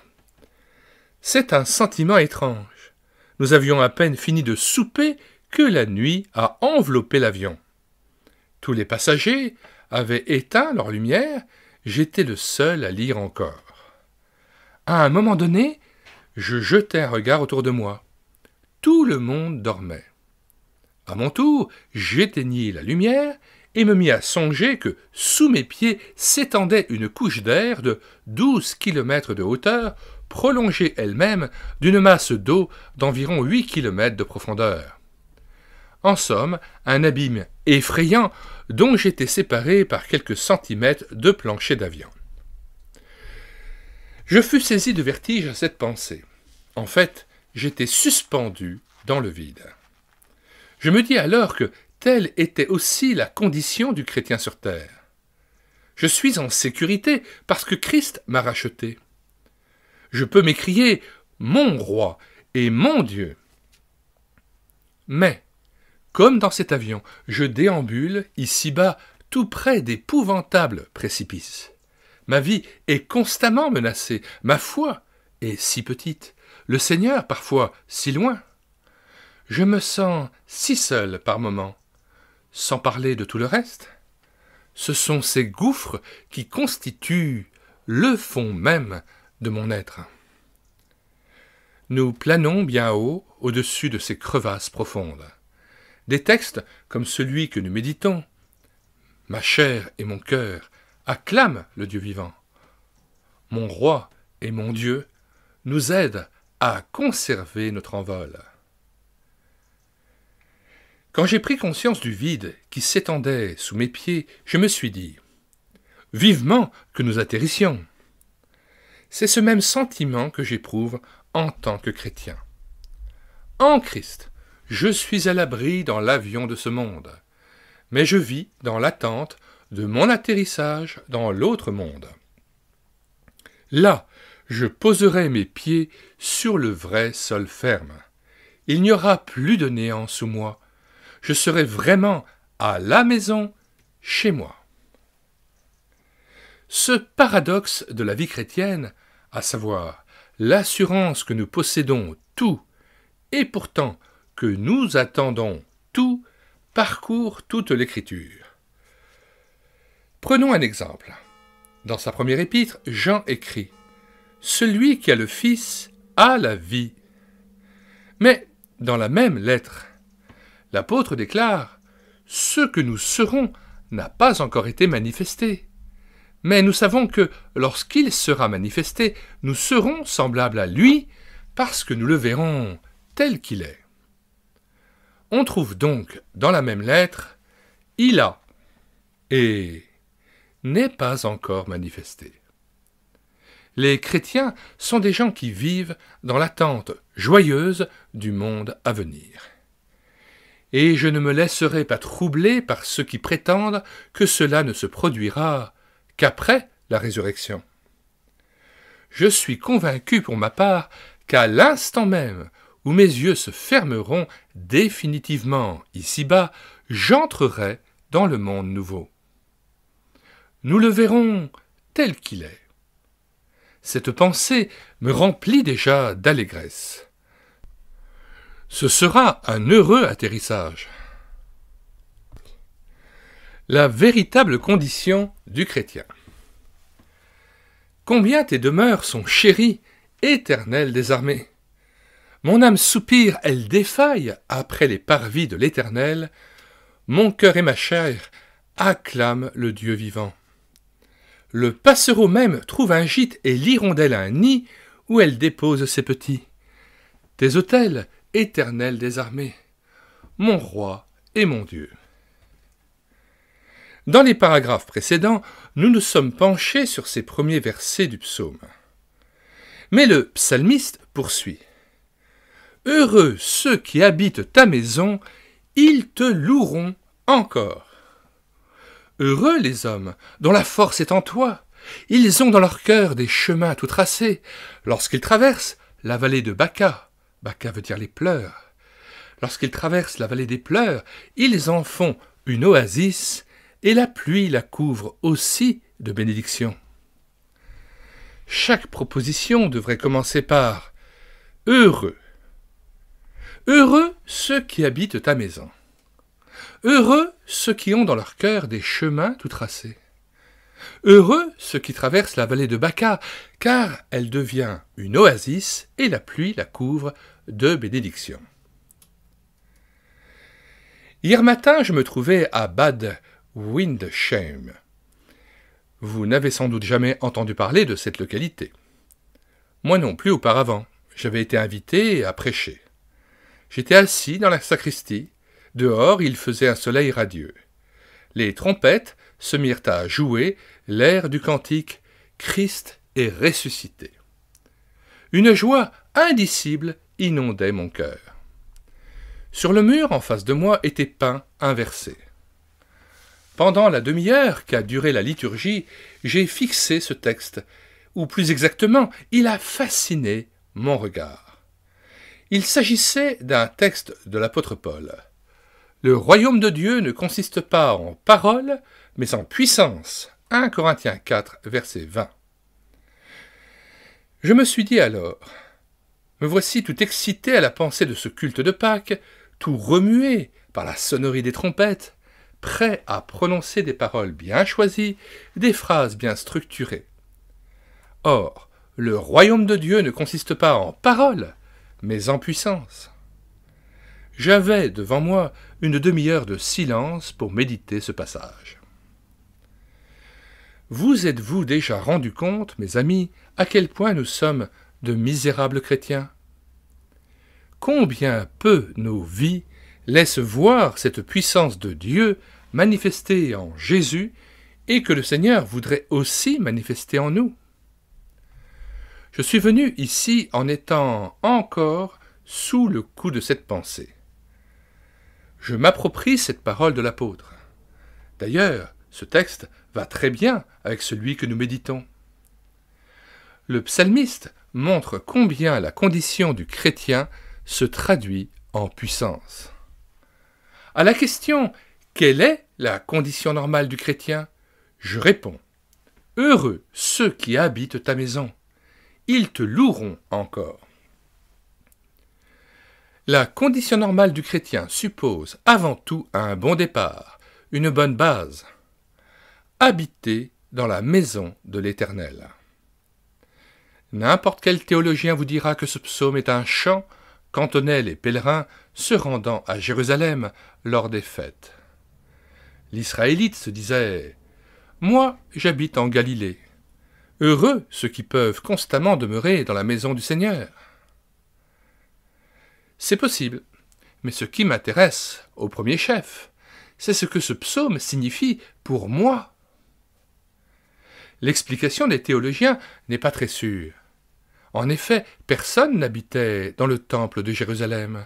C'est un sentiment étrange. Nous avions à peine fini de souper que la nuit a enveloppé l'avion. Tous les passagers avaient éteint leur lumière, j'étais le seul à lire encore. À un moment donné, je jetai un regard autour de moi. Tout le monde dormait. À mon tour, j'éteignis la lumière et me mis à songer que sous mes pieds s'étendait une couche d'air de 12 kilomètres de hauteur, prolongée elle-même d'une masse d'eau d'environ 8 kilomètres de profondeur. En somme, un abîme effrayant dont j'étais séparé par quelques centimètres de plancher d'avion. Je fus saisi de vertige à cette pensée. En fait, j'étais suspendu dans le vide. Je me dis alors que telle était aussi la condition du chrétien sur terre. Je suis en sécurité parce que Christ m'a racheté. je peux m'écrier « Mon roi et mon Dieu ». Mais, comme dans cet avion, je déambule ici-bas tout près d'épouvantables précipices. Ma vie est constamment menacée, ma foi est si petite, le Seigneur parfois si loin. Je me sens si seul par moments, sans parler de tout le reste. Ce sont ces gouffres qui constituent le fond même de mon être. Nous planons bien haut, au-dessus de ces crevasses profondes. Des textes comme celui que nous méditons, « Ma chair et mon cœur acclament le Dieu vivant. Mon roi et mon Dieu nous aident à conserver notre envol. » Quand j'ai pris conscience du vide qui s'étendait sous mes pieds, je me suis dit « Vivement que nous atterrissions !» C'est ce même sentiment que j'éprouve en tant que chrétien. En Christ, je suis à l'abri dans l'avion de ce monde, mais je vis dans l'attente de mon atterrissage dans l'autre monde. Là, je poserai mes pieds sur le vrai sol ferme. Il n'y aura plus de néant sous moi. Je serai vraiment à la maison, chez moi. Ce paradoxe de la vie chrétienne, à savoir l'assurance que nous possédons tout et pourtant que nous attendons tout, parcourt toute l'Écriture. Prenons un exemple. Dans sa première épître, Jean écrit « Celui qui a le Fils a la vie ». Mais dans la même lettre, l'apôtre déclare « Ce que nous serons n'a pas encore été manifesté. Mais nous savons que lorsqu'il sera manifesté, nous serons semblables à lui parce que nous le verrons tel qu'il est. » On trouve donc dans la même lettre « Il a » et « n'est pas encore manifesté ». Les chrétiens sont des gens qui vivent dans l'attente joyeuse du monde à venir. Et je ne me laisserai pas troubler par ceux qui prétendent que cela ne se produira qu'après la résurrection. Je suis convaincu pour ma part qu'à l'instant même où mes yeux se fermeront définitivement ici-bas, j'entrerai dans le monde nouveau. Nous le verrons tel qu'il est. Cette pensée me remplit déjà d'allégresse. Ce sera un heureux atterrissage. La véritable condition du chrétien. Combien tes demeures sont chéries, Éternel des armées! Mon âme soupire, elle défaille après les parvis de l'Éternel. Mon cœur et ma chair acclament le Dieu vivant. Le passereau même trouve un gîte et l'hirondelle un nid où elle dépose ses petits. Tes autels, Éternel des armées, mon roi et mon Dieu. Dans les paragraphes précédents, nous nous sommes penchés sur ces premiers versets du psaume. Mais le psalmiste poursuit. « Heureux ceux qui habitent ta maison, ils te loueront encore. Heureux les hommes dont la force est en toi, ils ont dans leur cœur des chemins tout tracés, lorsqu'ils traversent la vallée de Baca. Baca veut dire les pleurs. Lorsqu'ils traversent la vallée des pleurs, ils en font une oasis, et la pluie la couvre aussi de bénédictions. » Chaque proposition devrait commencer par « Heureux ». Heureux ceux qui habitent ta maison. Heureux ceux qui ont dans leur cœur des chemins tout tracés. Heureux ceux qui traversent la vallée de Baca, car elle devient une oasis et la pluie la couvre de bénédictions. Hier matin, je me trouvais à Bad Windesheim. Vous n'avez sans doute jamais entendu parler de cette localité. Moi non plus auparavant. J'avais été invité à prêcher. J'étais assis dans la sacristie. Dehors, il faisait un soleil radieux. Les trompettes se mirent à jouer l'air du cantique « Christ est ressuscité ». Une joie indicible inondait mon cœur. Sur le mur en face de moi était peint un verset. Pendant la demi-heure qu'a duré la liturgie, j'ai fixé ce texte ou plus exactement, il a fasciné mon regard. Il s'agissait d'un texte de l'apôtre Paul. Le royaume de Dieu ne consiste pas en paroles, mais en puissance. 1 Corinthiens 4, verset 20. Je me suis dit alors, me voici tout excité à la pensée de ce culte de Pâques, tout remué par la sonnerie des trompettes, prêt à prononcer des paroles bien choisies, des phrases bien structurées. Or, le royaume de Dieu ne consiste pas en paroles, mais en puissance. J'avais devant moi une demi-heure de silence pour méditer ce passage. Vous êtes-vous déjà rendu compte, mes amis, à quel point nous sommes de misérables chrétiens? Combien peu nos vies laissent voir cette puissance de Dieu manifestée en Jésus et que le Seigneur voudrait aussi manifester en nous? Je suis venu ici en étant encore sous le coup de cette pensée. Je m'approprie cette parole de l'apôtre. D'ailleurs, ce texte va très bien avec celui que nous méditons. Le psalmiste montre combien la condition du chrétien se traduit en puissance. À la question « Quelle est la condition normale du chrétien ?» je réponds « Heureux ceux qui habitent ta maison, ils te loueront encore. » La condition normale du chrétien suppose avant tout un bon départ, une bonne base. Habiter dans la maison de l'Éternel. N'importe quel théologien vous dira que ce psaume est un chant qu'entonnaient les pèlerins se rendant à Jérusalem lors des fêtes. L'Israélite se disait « Moi, j'habite en Galilée. Heureux ceux qui peuvent constamment demeurer dans la maison du Seigneur. » C'est possible, mais ce qui m'intéresse au premier chef, c'est ce que ce psaume signifie pour moi. L'explication des théologiens n'est pas très sûre. En effet, personne n'habitait dans le temple de Jérusalem.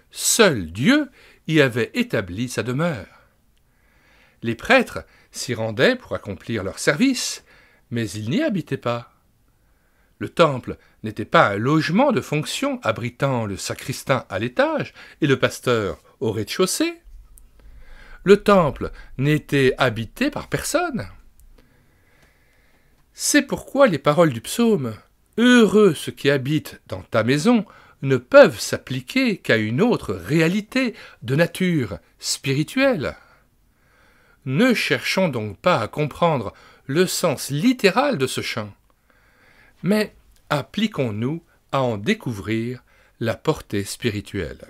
Seul Dieu y avait établi sa demeure. Les prêtres s'y rendaient pour accomplir leur service, mais ils n'y habitaient pas. Le temple n'était pas un logement de fonction abritant le sacristain à l'étage et le pasteur au rez-de-chaussée. Le temple n'était habité par personne. C'est pourquoi les paroles du psaume « Heureux ceux qui habitent dans ta maison » ne peuvent s'appliquer qu'à une autre réalité de nature spirituelle. Ne cherchons donc pas à comprendre le sens littéral de ce chant, mais appliquons-nous à en découvrir la portée spirituelle.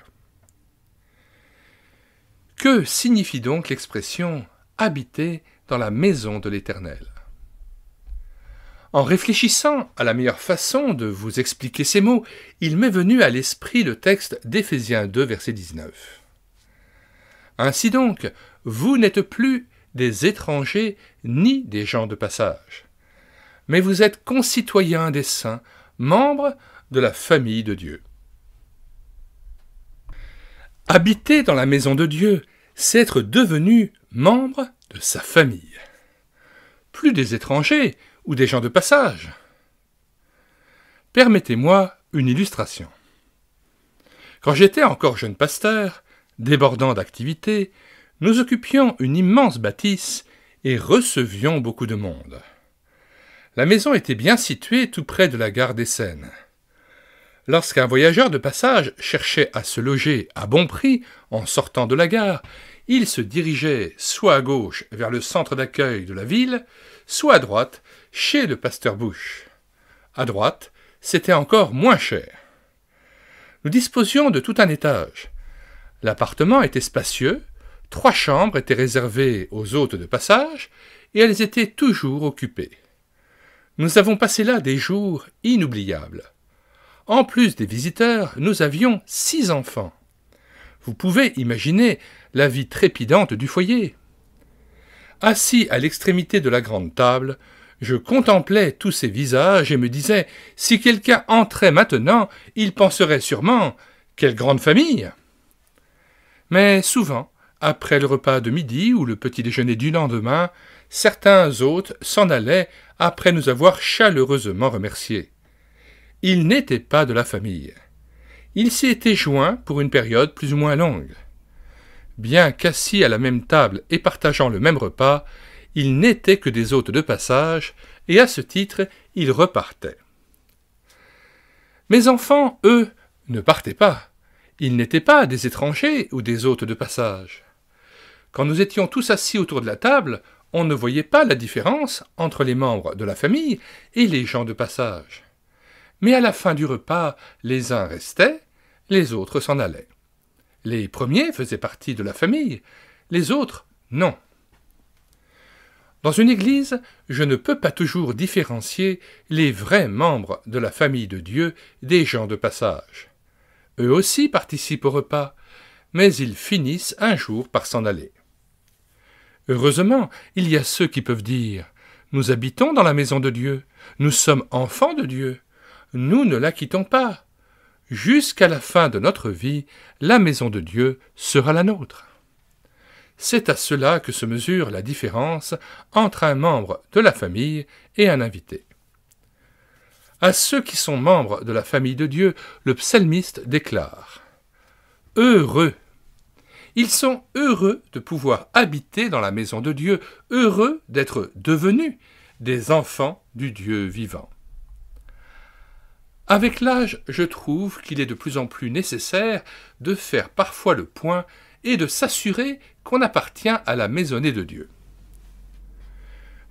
Que signifie donc l'expression « habiter dans la maison de l'Éternel » ? En réfléchissant à la meilleure façon de vous expliquer ces mots, il m'est venu à l'esprit le texte d'Éphésiens 2, verset 19. Ainsi donc, vous n'êtes plus des étrangers ni des gens de passage, mais vous êtes concitoyens des saints, membres de la famille de Dieu. Habiter dans la maison de Dieu, c'est être devenu membre de sa famille. Plus des étrangers ou des gens de passage. Permettez-moi une illustration. Quand j'étais encore jeune pasteur, débordant d'activités, nous occupions une immense bâtisse et recevions beaucoup de monde. La maison était bien située tout près de la gare d'Essen. Lorsqu'un voyageur de passage cherchait à se loger à bon prix en sortant de la gare, il se dirigeait soit à gauche vers le centre d'accueil de la ville, soit à droite chez le pasteur Bush. À droite, c'était encore moins cher. Nous disposions de tout un étage. L'appartement était spacieux, 3 chambres étaient réservées aux hôtes de passage, et elles étaient toujours occupées. Nous avons passé là des jours inoubliables. En plus des visiteurs, nous avions 6 enfants. Vous pouvez imaginer la vie trépidante du foyer. Assis à l'extrémité de la grande table, je contemplais tous ces visages et me disais, si quelqu'un entrait maintenant, il penserait sûrement, quelle grande famille! Mais souvent, après le repas de midi ou le petit déjeuner du lendemain, certains hôtes s'en allaient après nous avoir chaleureusement remerciés. Ils n'étaient pas de la famille. Ils s'y étaient joints pour une période plus ou moins longue. Bien qu'assis à la même table et partageant le même repas, ils n'étaient que des hôtes de passage, et à ce titre, ils repartaient. Mes enfants, eux, ne partaient pas. Ils n'étaient pas des étrangers ou des hôtes de passage. Quand nous étions tous assis autour de la table, on ne voyait pas la différence entre les membres de la famille et les gens de passage. Mais à la fin du repas, les uns restaient, les autres s'en allaient. Les premiers faisaient partie de la famille, les autres, non. Dans une église, je ne peux pas toujours différencier les vrais membres de la famille de Dieu des gens de passage. Eux aussi participent au repas, mais ils finissent un jour par s'en aller. Heureusement, il y a ceux qui peuvent dire « Nous habitons dans la maison de Dieu, nous sommes enfants de Dieu, nous ne la quittons pas. Jusqu'à la fin de notre vie, la maison de Dieu sera la nôtre. » C'est à cela que se mesure la différence entre un membre de la famille et un invité. À ceux qui sont membres de la famille de Dieu, le psalmiste déclare « Heureux ! Ils sont heureux de pouvoir habiter dans la maison de Dieu, heureux d'être devenus des enfants du Dieu vivant. » Avec l'âge, je trouve qu'il est de plus en plus nécessaire de faire parfois le point et de s'assurer qu'on appartient à la maisonnée de Dieu.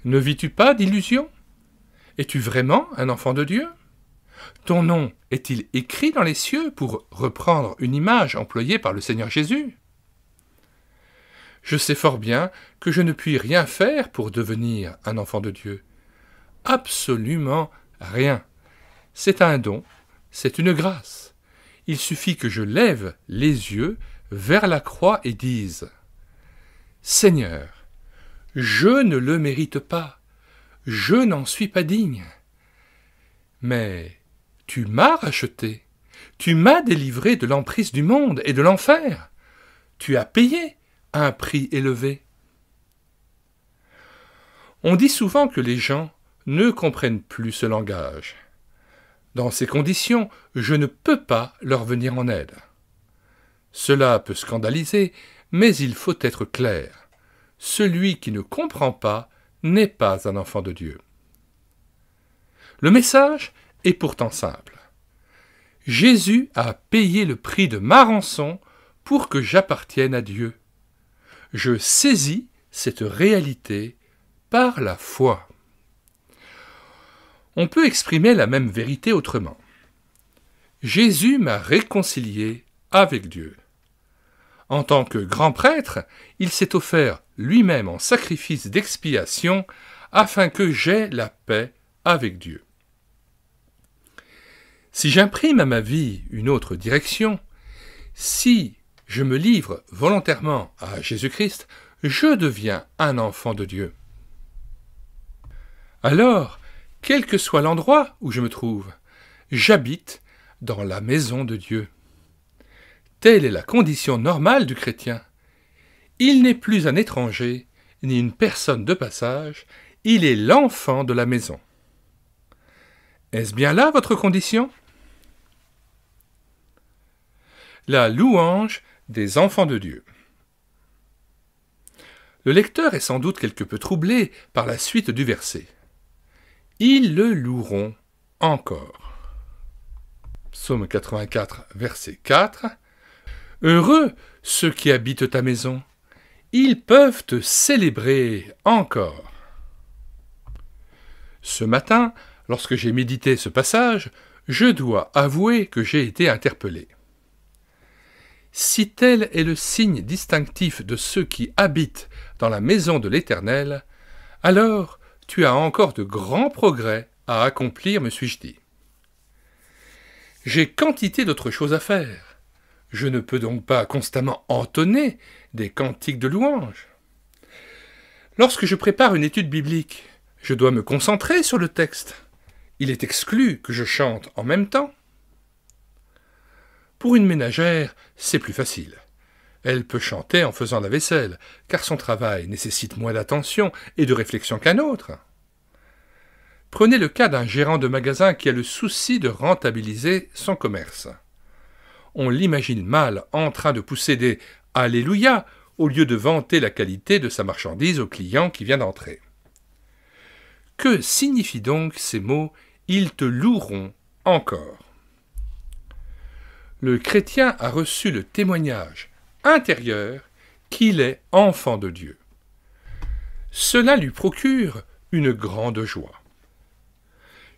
Ne vis-tu pas d'illusions? Es-tu vraiment un enfant de Dieu? Ton nom est-il écrit dans les cieux, pour reprendre une image employée par le Seigneur Jésus? Je sais fort bien que je ne puis rien faire pour devenir un enfant de Dieu. Absolument rien. C'est un don, c'est une grâce. Il suffit que je lève les yeux vers la croix et dise « Seigneur, je ne le mérite pas, je n'en suis pas digne. Mais tu m'as racheté, tu m'as délivré de l'emprise du monde et de l'enfer. Tu as payé un prix élevé. » On dit souvent que les gens ne comprennent plus ce langage. Dans ces conditions, je ne peux pas leur venir en aide. Cela peut scandaliser, mais il faut être clair. Celui qui ne comprend pas n'est pas un enfant de Dieu. Le message est pourtant simple. Jésus a payé le prix de ma rançon pour que j'appartienne à Dieu. Je saisis cette réalité par la foi. On peut exprimer la même vérité autrement. Jésus m'a réconcilié avec Dieu. En tant que grand prêtre, il s'est offert lui-même en sacrifice d'expiation afin que j'aie la paix avec Dieu. Si j'imprime à ma vie une autre direction, si je me livre volontairement à Jésus-Christ, je deviens un enfant de Dieu. Alors, quel que soit l'endroit où je me trouve, j'habite dans la maison de Dieu. Telle est la condition normale du chrétien. Il n'est plus un étranger, ni une personne de passage, il est l'enfant de la maison. Est-ce bien là votre condition? La louange des enfants de Dieu. Le lecteur est sans doute quelque peu troublé par la suite du verset. Ils le loueront encore. Psaume 84, verset 4. Heureux ceux qui habitent ta maison, ils peuvent te célébrer encore. Ce matin, lorsque j'ai médité ce passage, je dois avouer que j'ai été interpellé. Si tel est le signe distinctif de ceux qui habitent dans la maison de l'Éternel, alors tu as encore de grands progrès à accomplir, me suis-je dit. J'ai quantité d'autres choses à faire. Je ne peux donc pas constamment entonner des cantiques de louange. Lorsque je prépare une étude biblique, je dois me concentrer sur le texte. Il est exclu que je chante en même temps. Pour une ménagère, c'est plus facile. Elle peut chanter en faisant la vaisselle, car son travail nécessite moins d'attention et de réflexion qu'un autre. Prenez le cas d'un gérant de magasin qui a le souci de rentabiliser son commerce. On l'imagine mal en train de pousser des « Alléluia » au lieu de vanter la qualité de sa marchandise au client qui vient d'entrer. Que signifient donc ces mots « Ils te loueront encore » ? Le chrétien a reçu le témoignage intérieur qu'il est enfant de Dieu. Cela lui procure une grande joie.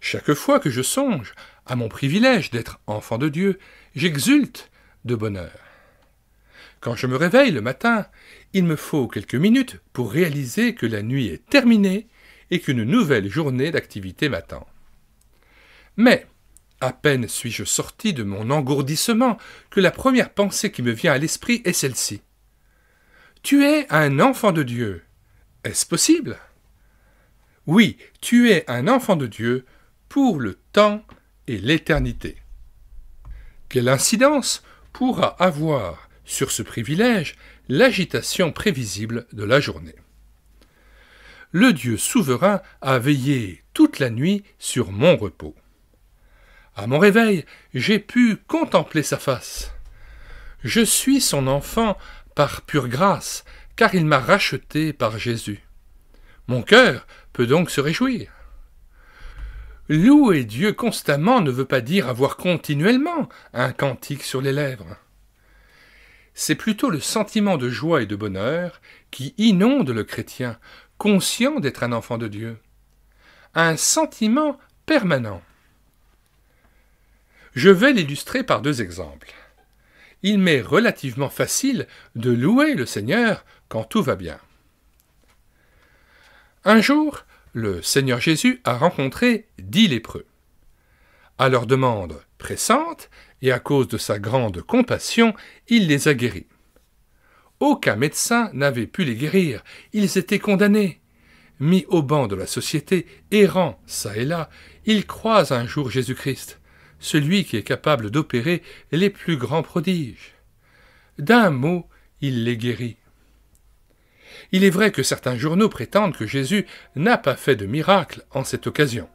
Chaque fois que je songe à mon privilège d'être enfant de Dieu, j'exulte de bonheur. Quand je me réveille le matin, il me faut quelques minutes pour réaliser que la nuit est terminée et qu'une nouvelle journée d'activité m'attend. Mais, à peine suis-je sorti de mon engourdissement que la première pensée qui me vient à l'esprit est celle-ci. « Tu es un enfant de Dieu. Est-ce possible ? » Oui, tu es un enfant de Dieu pour le temps et l'éternité. Quelle incidence pourra avoir sur ce privilège l'agitation prévisible de la journée ? Le Dieu souverain a veillé toute la nuit sur mon repos. À mon réveil, j'ai pu contempler sa face. Je suis son enfant par pure grâce, car il m'a racheté par Jésus. Mon cœur peut donc se réjouir. Louer Dieu constamment ne veut pas dire avoir continuellement un cantique sur les lèvres. C'est plutôt le sentiment de joie et de bonheur qui inonde le chrétien, conscient d'être un enfant de Dieu. Un sentiment permanent. Je vais l'illustrer par 2 exemples. Il m'est relativement facile de louer le Seigneur quand tout va bien. Un jour, le Seigneur Jésus a rencontré 10 lépreux. À leur demande pressante, et à cause de sa grande compassion, il les a guéris. Aucun médecin n'avait pu les guérir, ils étaient condamnés. Mis au banc de la société, errant çà et là, ils croisent un jour Jésus-Christ, celui qui est capable d'opérer les plus grands prodiges. D'un mot, il les guérit. Il est vrai que certains journaux prétendent que Jésus n'a pas fait de miracle en cette occasion.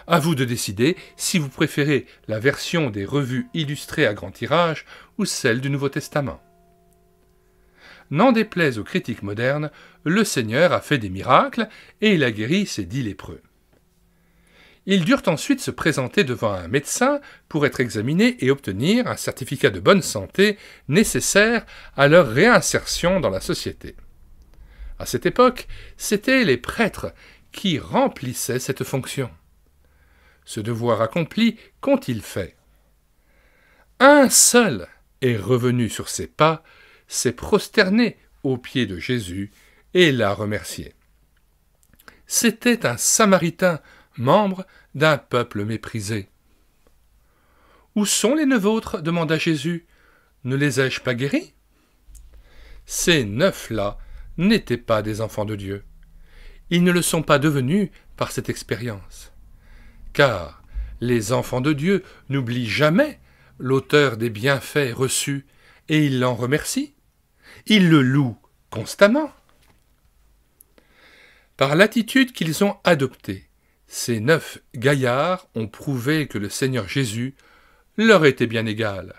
À vous de décider si vous préférez la version des revues illustrées à grand tirage ou celle du Nouveau Testament. N'en déplaise aux critiques modernes, le Seigneur a fait des miracles et il a guéri ces 10 lépreux. Ils durent ensuite se présenter devant un médecin pour être examinés et obtenir un certificat de bonne santé nécessaire à leur réinsertion dans la société. À cette époque, c'étaient les prêtres qui remplissaient cette fonction. Ce devoir accompli, qu'ont-ils fait ? Un seul est revenu sur ses pas, s'est prosterné aux pieds de Jésus et l'a remercié. C'était un Samaritain, membre d'un peuple méprisé. « Où sont les 9 autres ?» demanda Jésus. « Ne les ai-je pas guéris ?» Ces 9-là n'étaient pas des enfants de Dieu. Ils ne le sont pas devenus par cette expérience. Car les enfants de Dieu n'oublient jamais l'auteur des bienfaits reçus et ils l'en remercient. Ils le louent constamment. Par l'attitude qu'ils ont adoptée, ces 9 gaillards ont prouvé que le Seigneur Jésus leur était bien égal.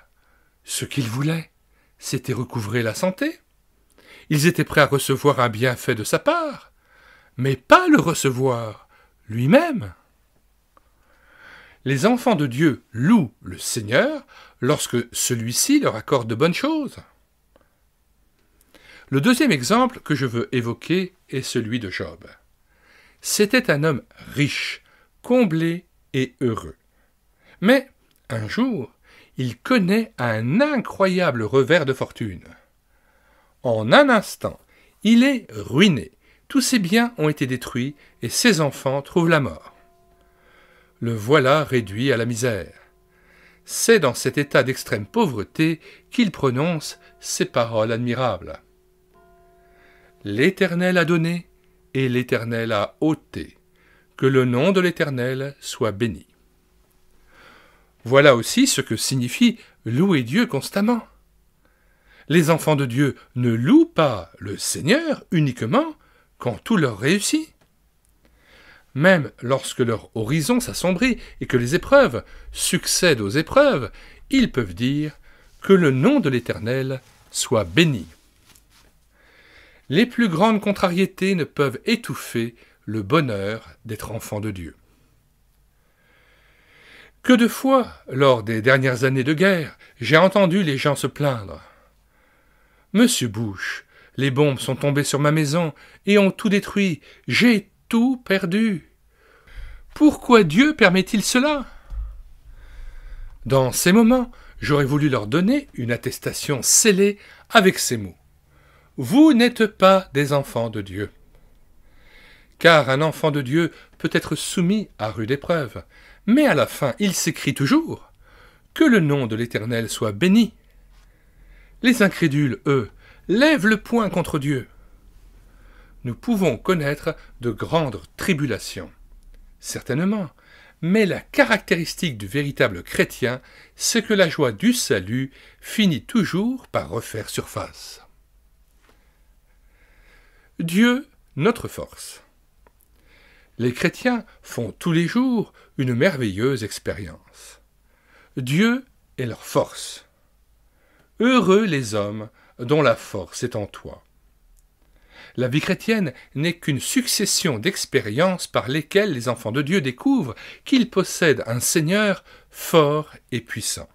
Ce qu'ils voulaient, c'était recouvrer la santé. Ils étaient prêts à recevoir un bienfait de sa part, mais pas le recevoir lui-même. Les enfants de Dieu louent le Seigneur lorsque celui-ci leur accorde de bonnes choses. Le deuxième exemple que je veux évoquer est celui de Job. C'était un homme riche, comblé et heureux. Mais, un jour, il connaît un incroyable revers de fortune. En un instant, il est ruiné. Tous ses biens ont été détruits et ses enfants trouvent la mort. Le voilà réduit à la misère. C'est dans cet état d'extrême pauvreté qu'il prononce ces paroles admirables. « L'Éternel a donné et l'Éternel a ôté. Que le nom de l'Éternel soit béni. » Voilà aussi ce que signifie louer Dieu constamment. Les enfants de Dieu ne louent pas le Seigneur uniquement quand tout leur réussit. Même lorsque leur horizon s'assombrit et que les épreuves succèdent aux épreuves, ils peuvent dire que le nom de l'Éternel soit béni. Les plus grandes contrariétés ne peuvent étouffer le bonheur d'être enfant de Dieu. Que de fois, lors des dernières années de guerre, j'ai entendu les gens se plaindre. « Monsieur Bush, les bombes sont tombées sur ma maison et ont tout détruit. J'ai tout perdu. Pourquoi Dieu permet-il cela ?» Dans ces moments, j'aurais voulu leur donner une attestation scellée avec ces mots. « Vous n'êtes pas des enfants de Dieu. » Car un enfant de Dieu peut être soumis à rude épreuve, mais à la fin, il s'écrie toujours « Que le nom de l'Éternel soit béni !» Les incrédules, eux, lèvent le poing contre Dieu. Nous pouvons connaître de grandes tribulations, certainement, mais la caractéristique du véritable chrétien, c'est que la joie du salut finit toujours par refaire surface. Dieu, notre force. Les chrétiens font tous les jours une merveilleuse expérience. Dieu est leur force. Heureux les hommes dont la force est en toi. La vie chrétienne n'est qu'une succession d'expériences par lesquelles les enfants de Dieu découvrent qu'ils possèdent un Seigneur fort et puissant.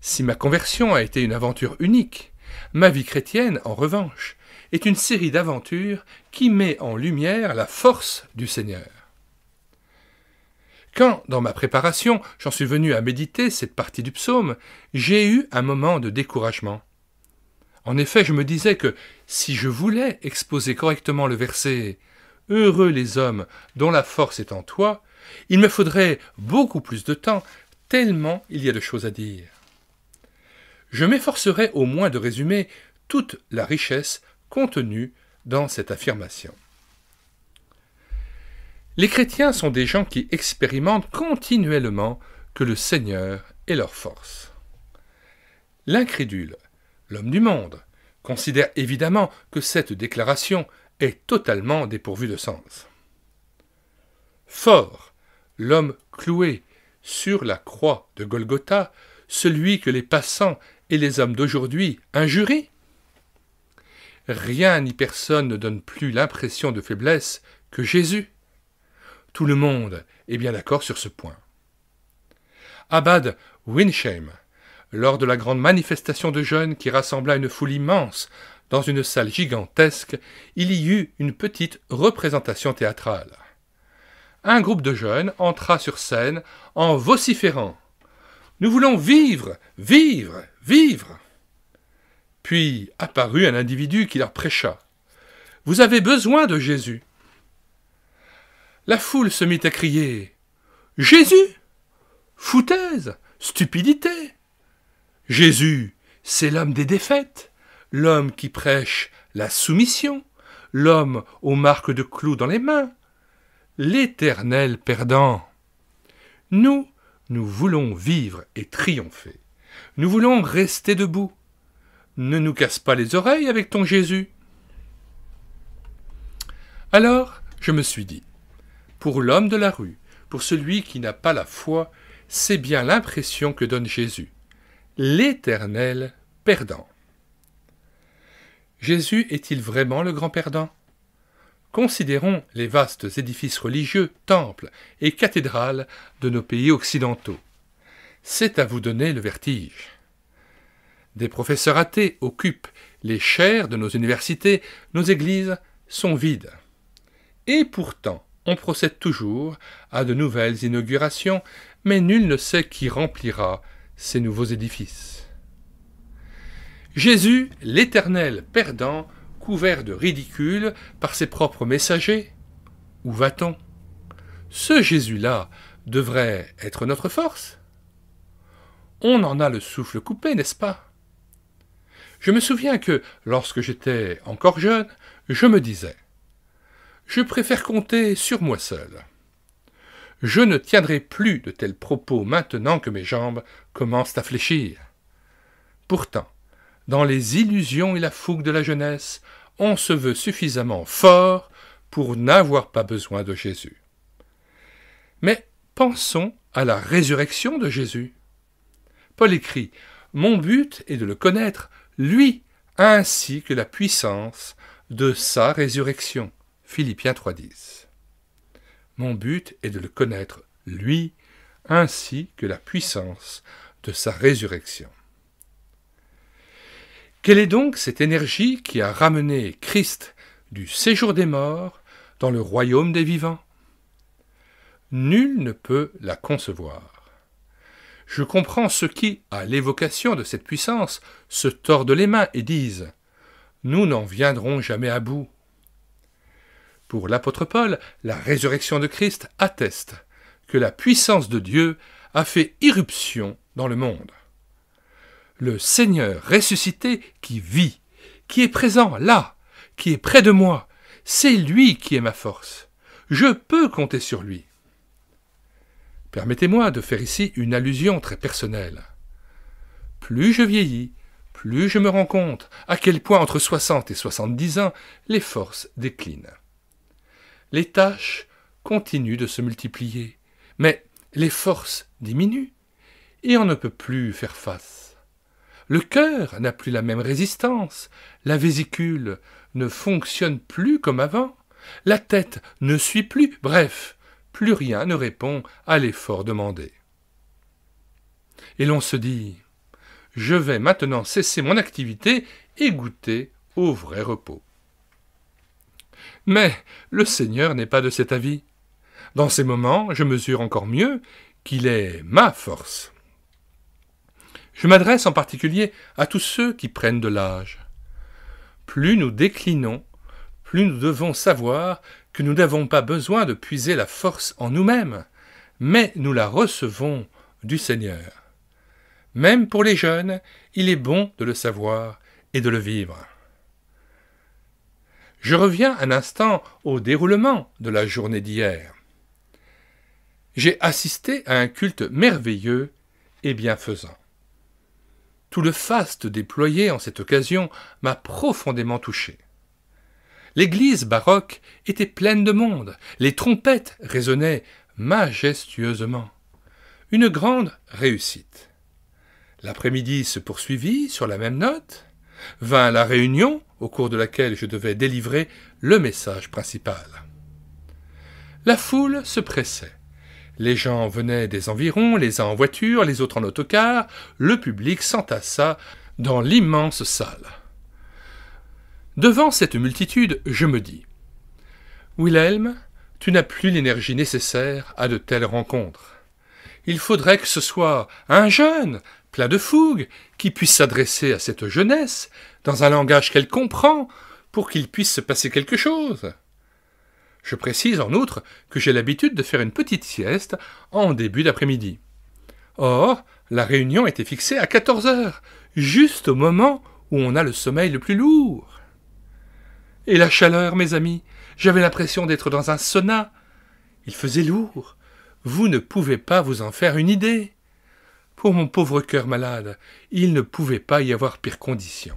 Si ma conversion a été une aventure unique, ma vie chrétienne, en revanche, est une série d'aventures qui met en lumière la force du Seigneur. Quand, dans ma préparation, j'en suis venu à méditer cette partie du psaume, j'ai eu un moment de découragement. En effet, je me disais que si je voulais exposer correctement le verset « Heureux les hommes dont la force est en toi », il me faudrait beaucoup plus de temps, tellement il y a de choses à dire. Je m'efforcerai au moins de résumer toute la richesse contenue dans cette affirmation. Les chrétiens sont des gens qui expérimentent continuellement que le Seigneur est leur force. L'incrédule, l'homme du monde, considère évidemment que cette déclaration est totalement dépourvue de sens. Fort, l'homme cloué sur la croix de Golgotha, celui que les passants et les hommes d'aujourd'hui injurient. Rien ni personne ne donne plus l'impression de faiblesse que Jésus. Tout le monde est bien d'accord sur ce point. Abad Winshame, lors de la grande manifestation de jeunes qui rassembla une foule immense dans une salle gigantesque, il y eut une petite représentation théâtrale. Un groupe de jeunes entra sur scène en vociférant « Nous voulons vivre, vivre, vivre !» Puis apparut un individu qui leur prêcha « Vous avez besoin de Jésus !» La foule se mit à crier « Jésus ! Foutaise ! Stupidité ! Jésus, c'est l'homme des défaites, l'homme qui prêche la soumission, l'homme aux marques de clous dans les mains, l'Éternel perdant. Nous voulons vivre et triompher. Nous voulons rester debout. Ne nous casse pas les oreilles avec ton Jésus. » Alors, je me suis dit, pour l'homme de la rue, pour celui qui n'a pas la foi, c'est bien l'impression que donne Jésus. L'Éternel perdant. Jésus est-il vraiment le grand perdant ? Considérons les vastes édifices religieux, temples et cathédrales de nos pays occidentaux. C'est à vous donner le vertige. Des professeurs athées occupent les chaires de nos universités, nos églises sont vides. Et pourtant, on procède toujours à de nouvelles inaugurations, mais nul ne sait qui remplira ces nouveaux édifices. Jésus, l'Éternel perdant, couvert de ridicule par ses propres messagers, où va-t-on ? Ce Jésus-là devrait être notre force. On en a le souffle coupé, n'est-ce pas ? Je me souviens que, lorsque j'étais encore jeune, je me disais « Je préfère compter sur moi seul. Je ne tiendrai plus de tels propos maintenant que mes jambes commencent à fléchir. » Pourtant, Dans les illusions et la fougue de la jeunesse, on se veut suffisamment fort pour n'avoir pas besoin de Jésus. Mais pensons à la résurrection de Jésus. Paul écrit « Mon but est de le connaître, lui, ainsi que la puissance de sa résurrection. » Philippiens 3,10. Mon but est de le connaître, lui, ainsi que la puissance de sa résurrection. Quelle est donc cette énergie qui a ramené Christ du séjour des morts dans le royaume des vivants? Nul ne peut la concevoir. Je comprends ceux qui, à l'évocation de cette puissance, se tordent les mains et disent « Nous n'en viendrons jamais à bout ». Pour l'apôtre Paul, la résurrection de Christ atteste que la puissance de Dieu a fait irruption dans le monde. Le Seigneur ressuscité qui vit, qui est présent là, qui est près de moi, c'est lui qui est ma force. Je peux compter sur lui. Permettez-moi de faire ici une allusion très personnelle. Plus je vieillis, plus je me rends compte à quel point entre 60 et 70 ans, les forces déclinent. Les tâches continuent de se multiplier, mais les forces diminuent et on ne peut plus faire face. Le cœur n'a plus la même résistance, la vésicule ne fonctionne plus comme avant, la tête ne suit plus, bref, plus rien ne répond à l'effort demandé. Et l'on se dit « Je vais maintenant cesser mon activité et goûter au vrai repos ». Mais le Seigneur n'est pas de cet avis. Dans ces moments, je mesure encore mieux qu'il est ma force. Je m'adresse en particulier à tous ceux qui prennent de l'âge. Plus nous déclinons, plus nous devons savoir que nous n'avons pas besoin de puiser la force en nous-mêmes, mais nous la recevons du Seigneur. Même pour les jeunes, il est bon de le savoir et de le vivre. Je reviens un instant au déroulement de la journée d'hier. J'ai assisté à un culte merveilleux et bienfaisant. Tout le faste déployé en cette occasion m'a profondément touché. L'église baroque était pleine de monde, les trompettes résonnaient majestueusement. Une grande réussite. L'après-midi se poursuivit sur la même note, vint la réunion au cours de laquelle je devais délivrer le message principal. La foule se pressait. Les gens venaient des environs, les uns en voiture, les autres en autocar, le public s'entassa dans l'immense salle. Devant cette multitude, je me dis « Wilhelm, tu n'as plus l'énergie nécessaire à de telles rencontres. Il faudrait que ce soit un jeune, plein de fougue, qui puisse s'adresser à cette jeunesse, dans un langage qu'elle comprend, pour qu'il puisse se passer quelque chose. » Je précise en outre que j'ai l'habitude de faire une petite sieste en début d'après-midi. Or, la réunion était fixée à 14 heures, juste au moment où on a le sommeil le plus lourd. Et la chaleur, mes amis, j'avais l'impression d'être dans un sauna. Il faisait lourd. Vous ne pouvez pas vous en faire une idée. Pour mon pauvre cœur malade, il ne pouvait pas y avoir pire condition.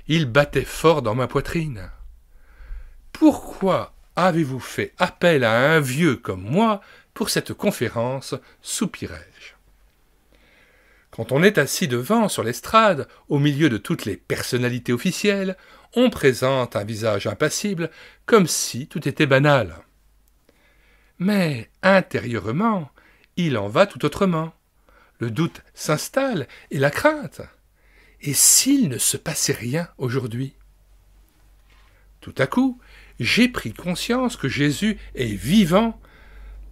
Il battait fort dans ma poitrine. Pourquoi avez-vous fait appel à un vieux comme moi pour cette conférence, soupirai-je. Quand on est assis devant, sur l'estrade, au milieu de toutes les personnalités officielles, on présente un visage impassible, comme si tout était banal. Mais, intérieurement, il en va tout autrement. Le doute s'installe et la crainte. Et s'il ne se passait rien aujourd'hui? Tout à coup, j'ai pris conscience que Jésus est vivant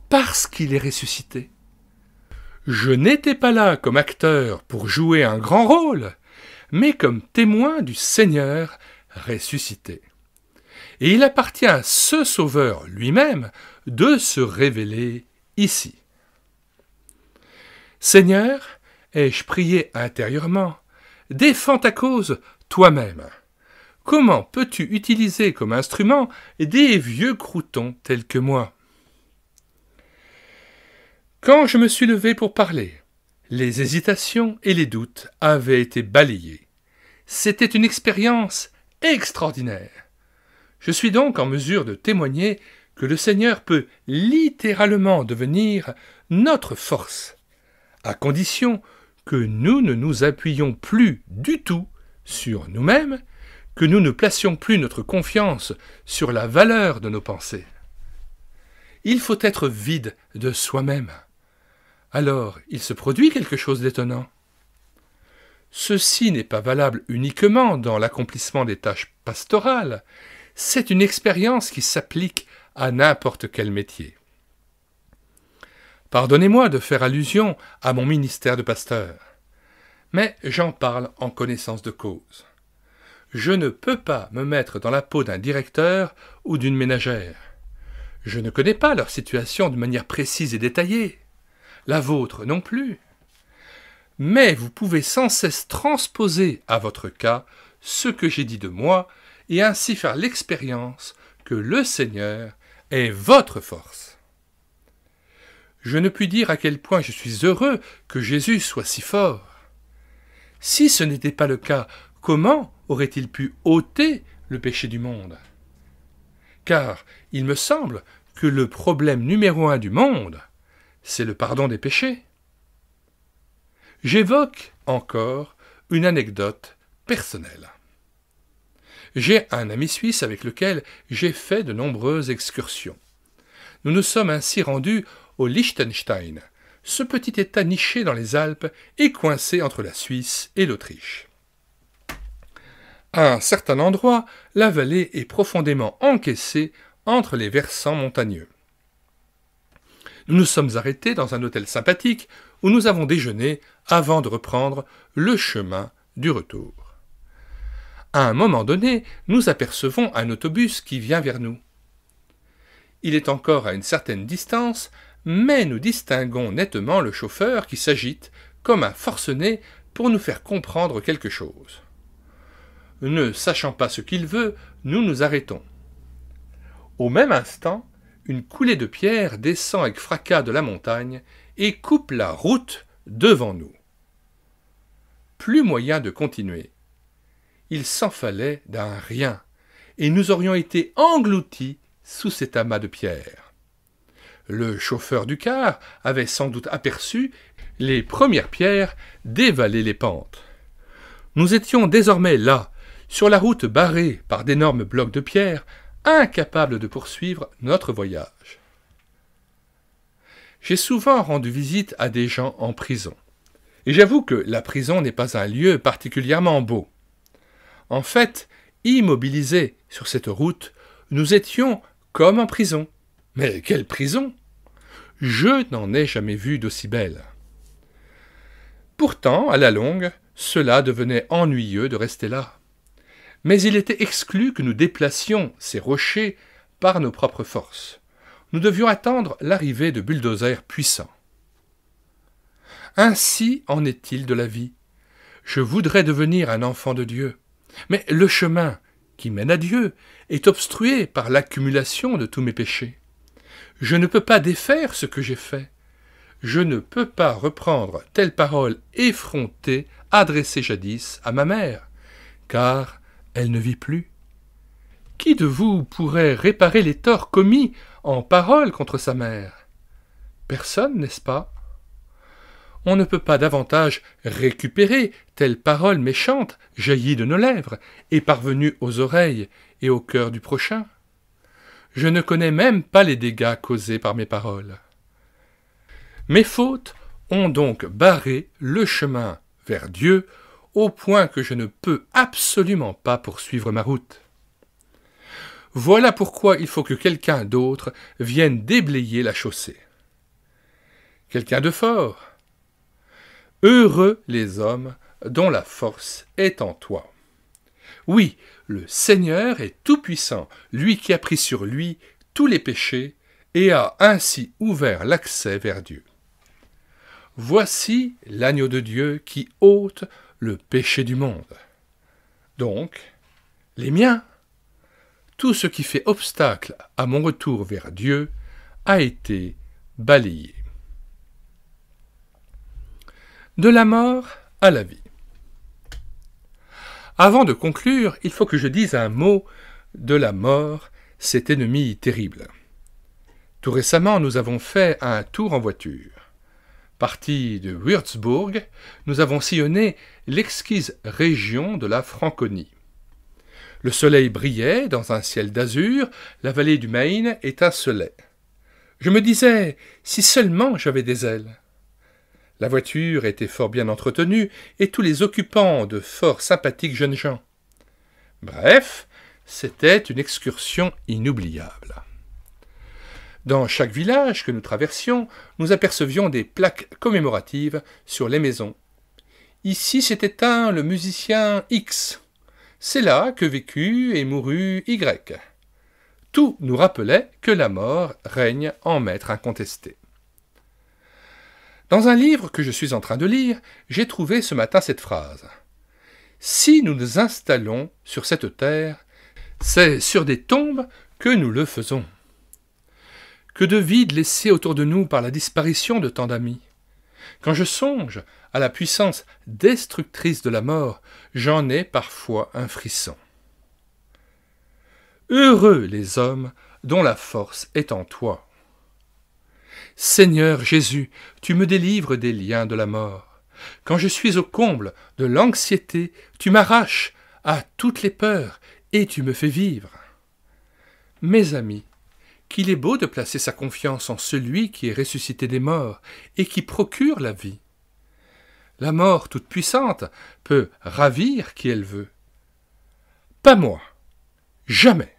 parce qu'il est ressuscité. Je n'étais pas là comme acteur pour jouer un grand rôle, mais comme témoin du Seigneur ressuscité. Et il appartient à ce Sauveur lui-même de se révéler ici. Seigneur, ai-je prié intérieurement, défends ta cause toi-même. Comment peux-tu utiliser comme instrument des vieux croutons tels que moi? Quand je me suis levé pour parler, les hésitations et les doutes avaient été balayés. C'était une expérience extraordinaire. Je suis donc en mesure de témoigner que le Seigneur peut littéralement devenir notre force, à condition que nous ne nous appuyions plus du tout sur nous-mêmes, que nous ne placions plus notre confiance sur la valeur de nos pensées. Il faut être vide de soi-même. Alors, il se produit quelque chose d'étonnant. Ceci n'est pas valable uniquement dans l'accomplissement des tâches pastorales, c'est une expérience qui s'applique à n'importe quel métier. Pardonnez-moi de faire allusion à mon ministère de pasteur, mais j'en parle en connaissance de cause. Je ne peux pas me mettre dans la peau d'un directeur ou d'une ménagère. Je ne connais pas leur situation de manière précise et détaillée. La vôtre non plus. Mais vous pouvez sans cesse transposer à votre cas ce que j'ai dit de moi et ainsi faire l'expérience que le Seigneur est votre force. Je ne puis dire à quel point je suis heureux que Jésus soit si fort. Si ce n'était pas le cas, comment aurait-il pu ôter le péché du monde? Car il me semble que le problème numéro 1 du monde, c'est le pardon des péchés. J'évoque encore une anecdote personnelle. J'ai un ami suisse avec lequel j'ai fait de nombreuses excursions. Nous nous sommes ainsi rendus au Liechtenstein, ce petit état niché dans les Alpes et coincé entre la Suisse et l'Autriche. À un certain endroit, la vallée est profondément encaissée entre les versants montagneux. Nous nous sommes arrêtés dans un hôtel sympathique où nous avons déjeuné avant de reprendre le chemin du retour. À un moment donné, nous apercevons un autobus qui vient vers nous. Il est encore à une certaine distance, mais nous distinguons nettement le chauffeur qui s'agite comme un forcené pour nous faire comprendre quelque chose. Ne sachant pas ce qu'il veut, nous nous arrêtons. Au même instant, une coulée de pierre descend avec fracas de la montagne et coupe la route devant nous. Plus moyen de continuer. Il s'en fallait d'un rien, et nous aurions été engloutis sous cet amas de pierres. Le chauffeur du car avait sans doute aperçu les premières pierres dévaler les pentes. Nous étions désormais là, sur la route barrée par d'énormes blocs de pierre, incapables de poursuivre notre voyage. J'ai souvent rendu visite à des gens en prison, et j'avoue que la prison n'est pas un lieu particulièrement beau. En fait, immobilisés sur cette route, nous étions comme en prison. Mais quelle prison! Je n'en ai jamais vu d'aussi belle. Pourtant, à la longue, cela devenait ennuyeux de rester là. Mais il était exclu que nous déplacions ces rochers par nos propres forces. Nous devions attendre l'arrivée de bulldozers puissants. Ainsi en est-il de la vie. Je voudrais devenir un enfant de Dieu, mais le chemin qui mène à Dieu est obstrué par l'accumulation de tous mes péchés. Je ne peux pas défaire ce que j'ai fait. Je ne peux pas reprendre telle parole effrontée adressée jadis à ma mère, car elle ne vit plus. Qui de vous pourrait réparer les torts commis en paroles contre sa mère? Personne, n'est-ce pas? On ne peut pas davantage récupérer telle parole méchante jaillie de nos lèvres et parvenue aux oreilles et au cœur du prochain. Je ne connais même pas les dégâts causés par mes paroles. Mes fautes ont donc barré le chemin vers Dieu au point que je ne peux absolument pas poursuivre ma route. Voilà pourquoi il faut que quelqu'un d'autre vienne déblayer la chaussée. Quelqu'un de fort. Heureux les hommes dont la force est en toi. Oui, le Seigneur est tout-puissant, lui qui a pris sur lui tous les péchés et a ainsi ouvert l'accès vers Dieu. Voici l'agneau de Dieu qui ôte le péché du monde. Donc, les miens. Tout ce qui fait obstacle à mon retour vers Dieu a été balayé. De la mort à la vie. Avant de conclure, il faut que je dise un mot de la mort, cet ennemi terrible. Tout récemment, nous avons fait un tour en voiture. Partis de Würzburg, nous avons sillonné l'exquise région de la Franconie. Le soleil brillait dans un ciel d'azur, la vallée du Main étincelait. Je me disais, si seulement j'avais des ailes. La voiture était fort bien entretenue et tous les occupants de fort sympathiques jeunes gens. Bref, c'était une excursion inoubliable. Dans chaque village que nous traversions, nous apercevions des plaques commémoratives sur les maisons. Ici s'est éteint le musicien X. C'est là que vécut et mourut Y. Tout nous rappelait que la mort règne en maître incontesté. Dans un livre que je suis en train de lire, j'ai trouvé ce matin cette phrase. « Si nous nous installons sur cette terre, c'est sur des tombes que nous le faisons. » Que de vide laissé autour de nous par la disparition de tant d'amis. Quand je songe à la puissance destructrice de la mort, j'en ai parfois un frisson. Heureux les hommes dont la force est en toi. Seigneur Jésus, tu me délivres des liens de la mort. Quand je suis au comble de l'anxiété, tu m'arraches à toutes les peurs et tu me fais vivre. Mes amis, qu'il est beau de placer sa confiance en celui qui est ressuscité des morts et qui procure la vie. La mort toute puissante peut ravir qui elle veut. Pas moi, jamais.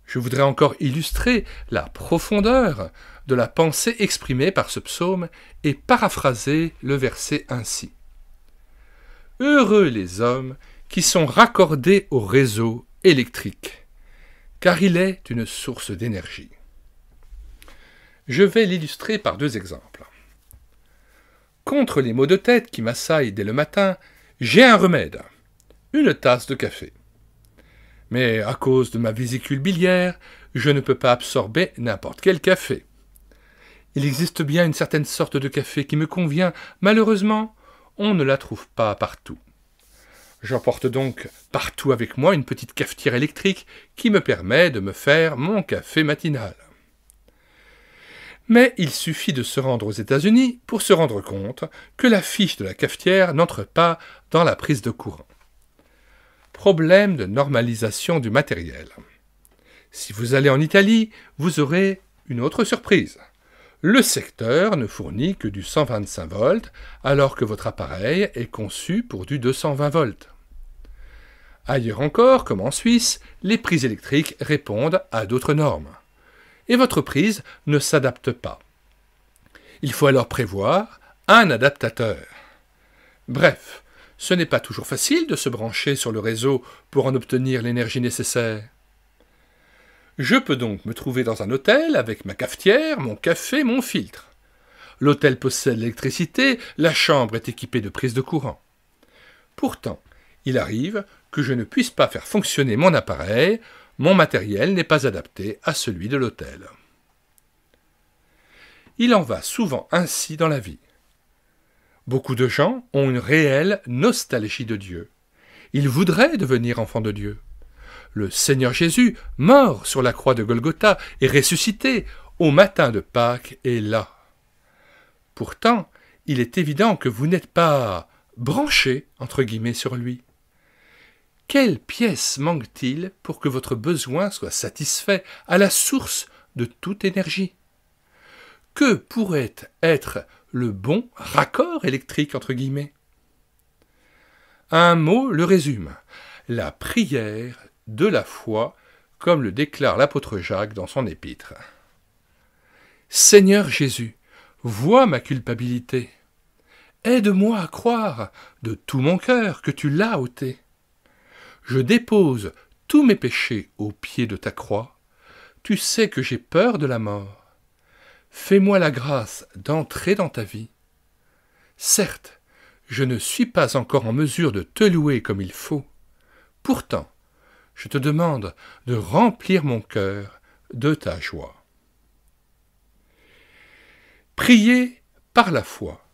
Je voudrais encore illustrer la profondeur de la pensée exprimée par ce psaume et paraphraser le verset ainsi. Heureux les hommes qui sont raccordés au réseau électrique, car il est une source d'énergie. Je vais l'illustrer par deux exemples. Contre les maux de tête qui m'assaillent dès le matin, j'ai un remède, une tasse de café. Mais à cause de ma vésicule biliaire, je ne peux pas absorber n'importe quel café. Il existe bien une certaine sorte de café qui me convient, malheureusement, on ne la trouve pas partout. J'emporte donc partout avec moi une petite cafetière électrique qui me permet de me faire mon café matinal. Mais il suffit de se rendre aux États-Unis pour se rendre compte que la fiche de la cafetière n'entre pas dans la prise de courant. Problème de normalisation du matériel. Si vous allez en Italie, vous aurez une autre surprise. Le secteur ne fournit que du 125 volts, alors que votre appareil est conçu pour du 220 volts. Ailleurs encore, comme en Suisse, les prises électriques répondent à d'autres normes. Et votre prise ne s'adapte pas. Il faut alors prévoir un adaptateur. Bref, ce n'est pas toujours facile de se brancher sur le réseau pour en obtenir l'énergie nécessaire. Je peux donc me trouver dans un hôtel avec ma cafetière, mon café, mon filtre. L'hôtel possède l'électricité, la chambre est équipée de prises de courant. Pourtant, il arrive que je ne puisse pas faire fonctionner mon appareil, mon matériel n'est pas adapté à celui de l'hôtel. Il en va souvent ainsi dans la vie. Beaucoup de gens ont une réelle nostalgie de Dieu. Ils voudraient devenir enfants de Dieu. Le Seigneur Jésus, mort sur la croix de Golgotha et ressuscité au matin de Pâques, est là. Pourtant, il est évident que vous n'êtes pas « branché » entre guillemets sur lui. Quelle pièce manque-t-il pour que votre besoin soit satisfait à la source de toute énergie? Que pourrait être le bon raccord électrique entre guillemets? Un mot le résume, la prière de la foi, comme le déclare l'apôtre Jacques dans son épître. Seigneur Jésus, vois ma culpabilité. Aide-moi à croire de tout mon cœur que tu l'as ôté. Je dépose tous mes péchés au pied de ta croix. Tu sais que j'ai peur de la mort. Fais-moi la grâce d'entrer dans ta vie. Certes, je ne suis pas encore en mesure de te louer comme il faut. Pourtant, je te demande de remplir mon cœur de ta joie. Prier par la foi,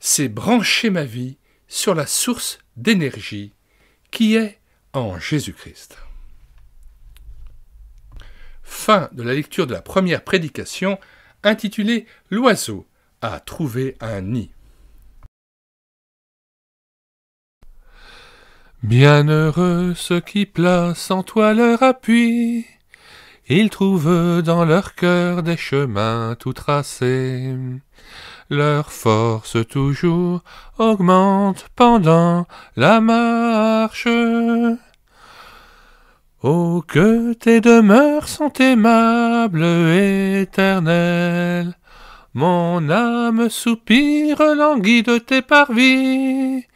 c'est brancher ma vie sur la source d'énergie qui est en Jésus-Christ. Fin de la lecture de la première prédication intitulée « L'oiseau a trouvé un nid ». Bienheureux ceux qui placent en toi leur appui, ils trouvent dans leur cœur des chemins tout tracés. Leur force toujours augmente pendant la marche. Oh, que tes demeures sont aimables, éternelles. Mon âme soupire, languit de tes parvis.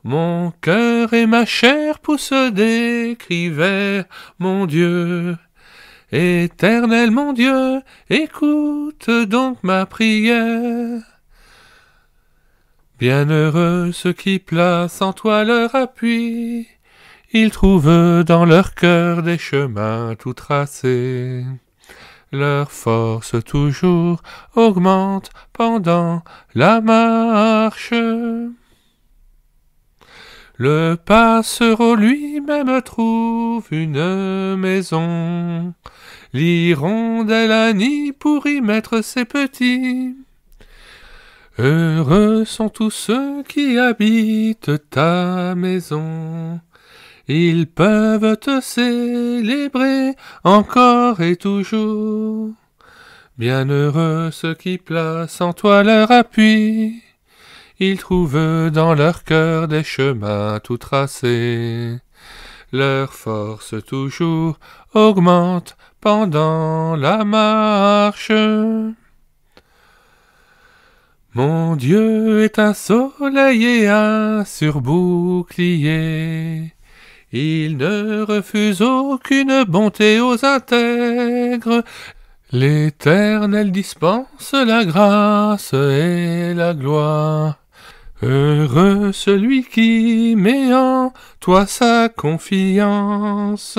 Mon cœur et ma chair poussent des cris vers mon Dieu. Éternel mon Dieu, écoute donc ma prière. Bienheureux ceux qui placent en toi leur appui, ils trouvent dans leur cœur des chemins tout tracés. Leur force toujours augmente pendant la marche. Le passereau lui-même trouve une maison, l'hirondelle un nid pour y mettre ses petits. Heureux sont tous ceux qui habitent ta maison, ils peuvent te célébrer encore et toujours. Bienheureux ceux qui placent en toi leur appui, ils trouvent dans leur cœur des chemins tout tracés. Leur force toujours augmente pendant la marche. Mon Dieu est un soleil et un surbouclier. Il ne refuse aucune bonté aux intègres. L'Éternel dispense la grâce et la gloire. Heureux celui qui met en toi sa confiance.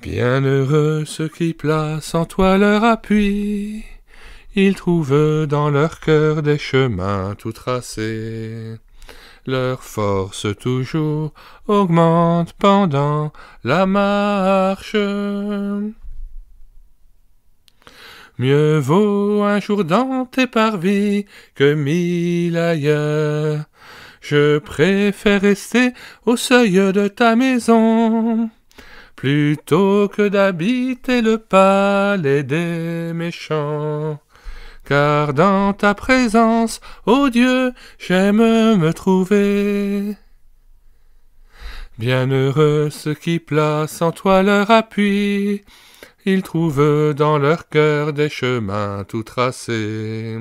Bienheureux ceux qui placent en toi leur appui. Ils trouvent dans leur cœur des chemins tout tracés. Leur force toujours augmente pendant la marche. Mieux vaut un jour dans tes parvis que 1000 ailleurs. Je préfère rester au seuil de ta maison, plutôt que d'habiter le palais des méchants. Car dans ta présence, ô Dieu, j'aime me trouver. Bienheureux ceux qui placent en toi leur appui, ils trouvent dans leur cœur des chemins tout tracés.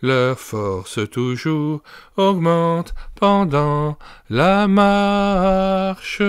Leur force toujours augmente pendant la marche.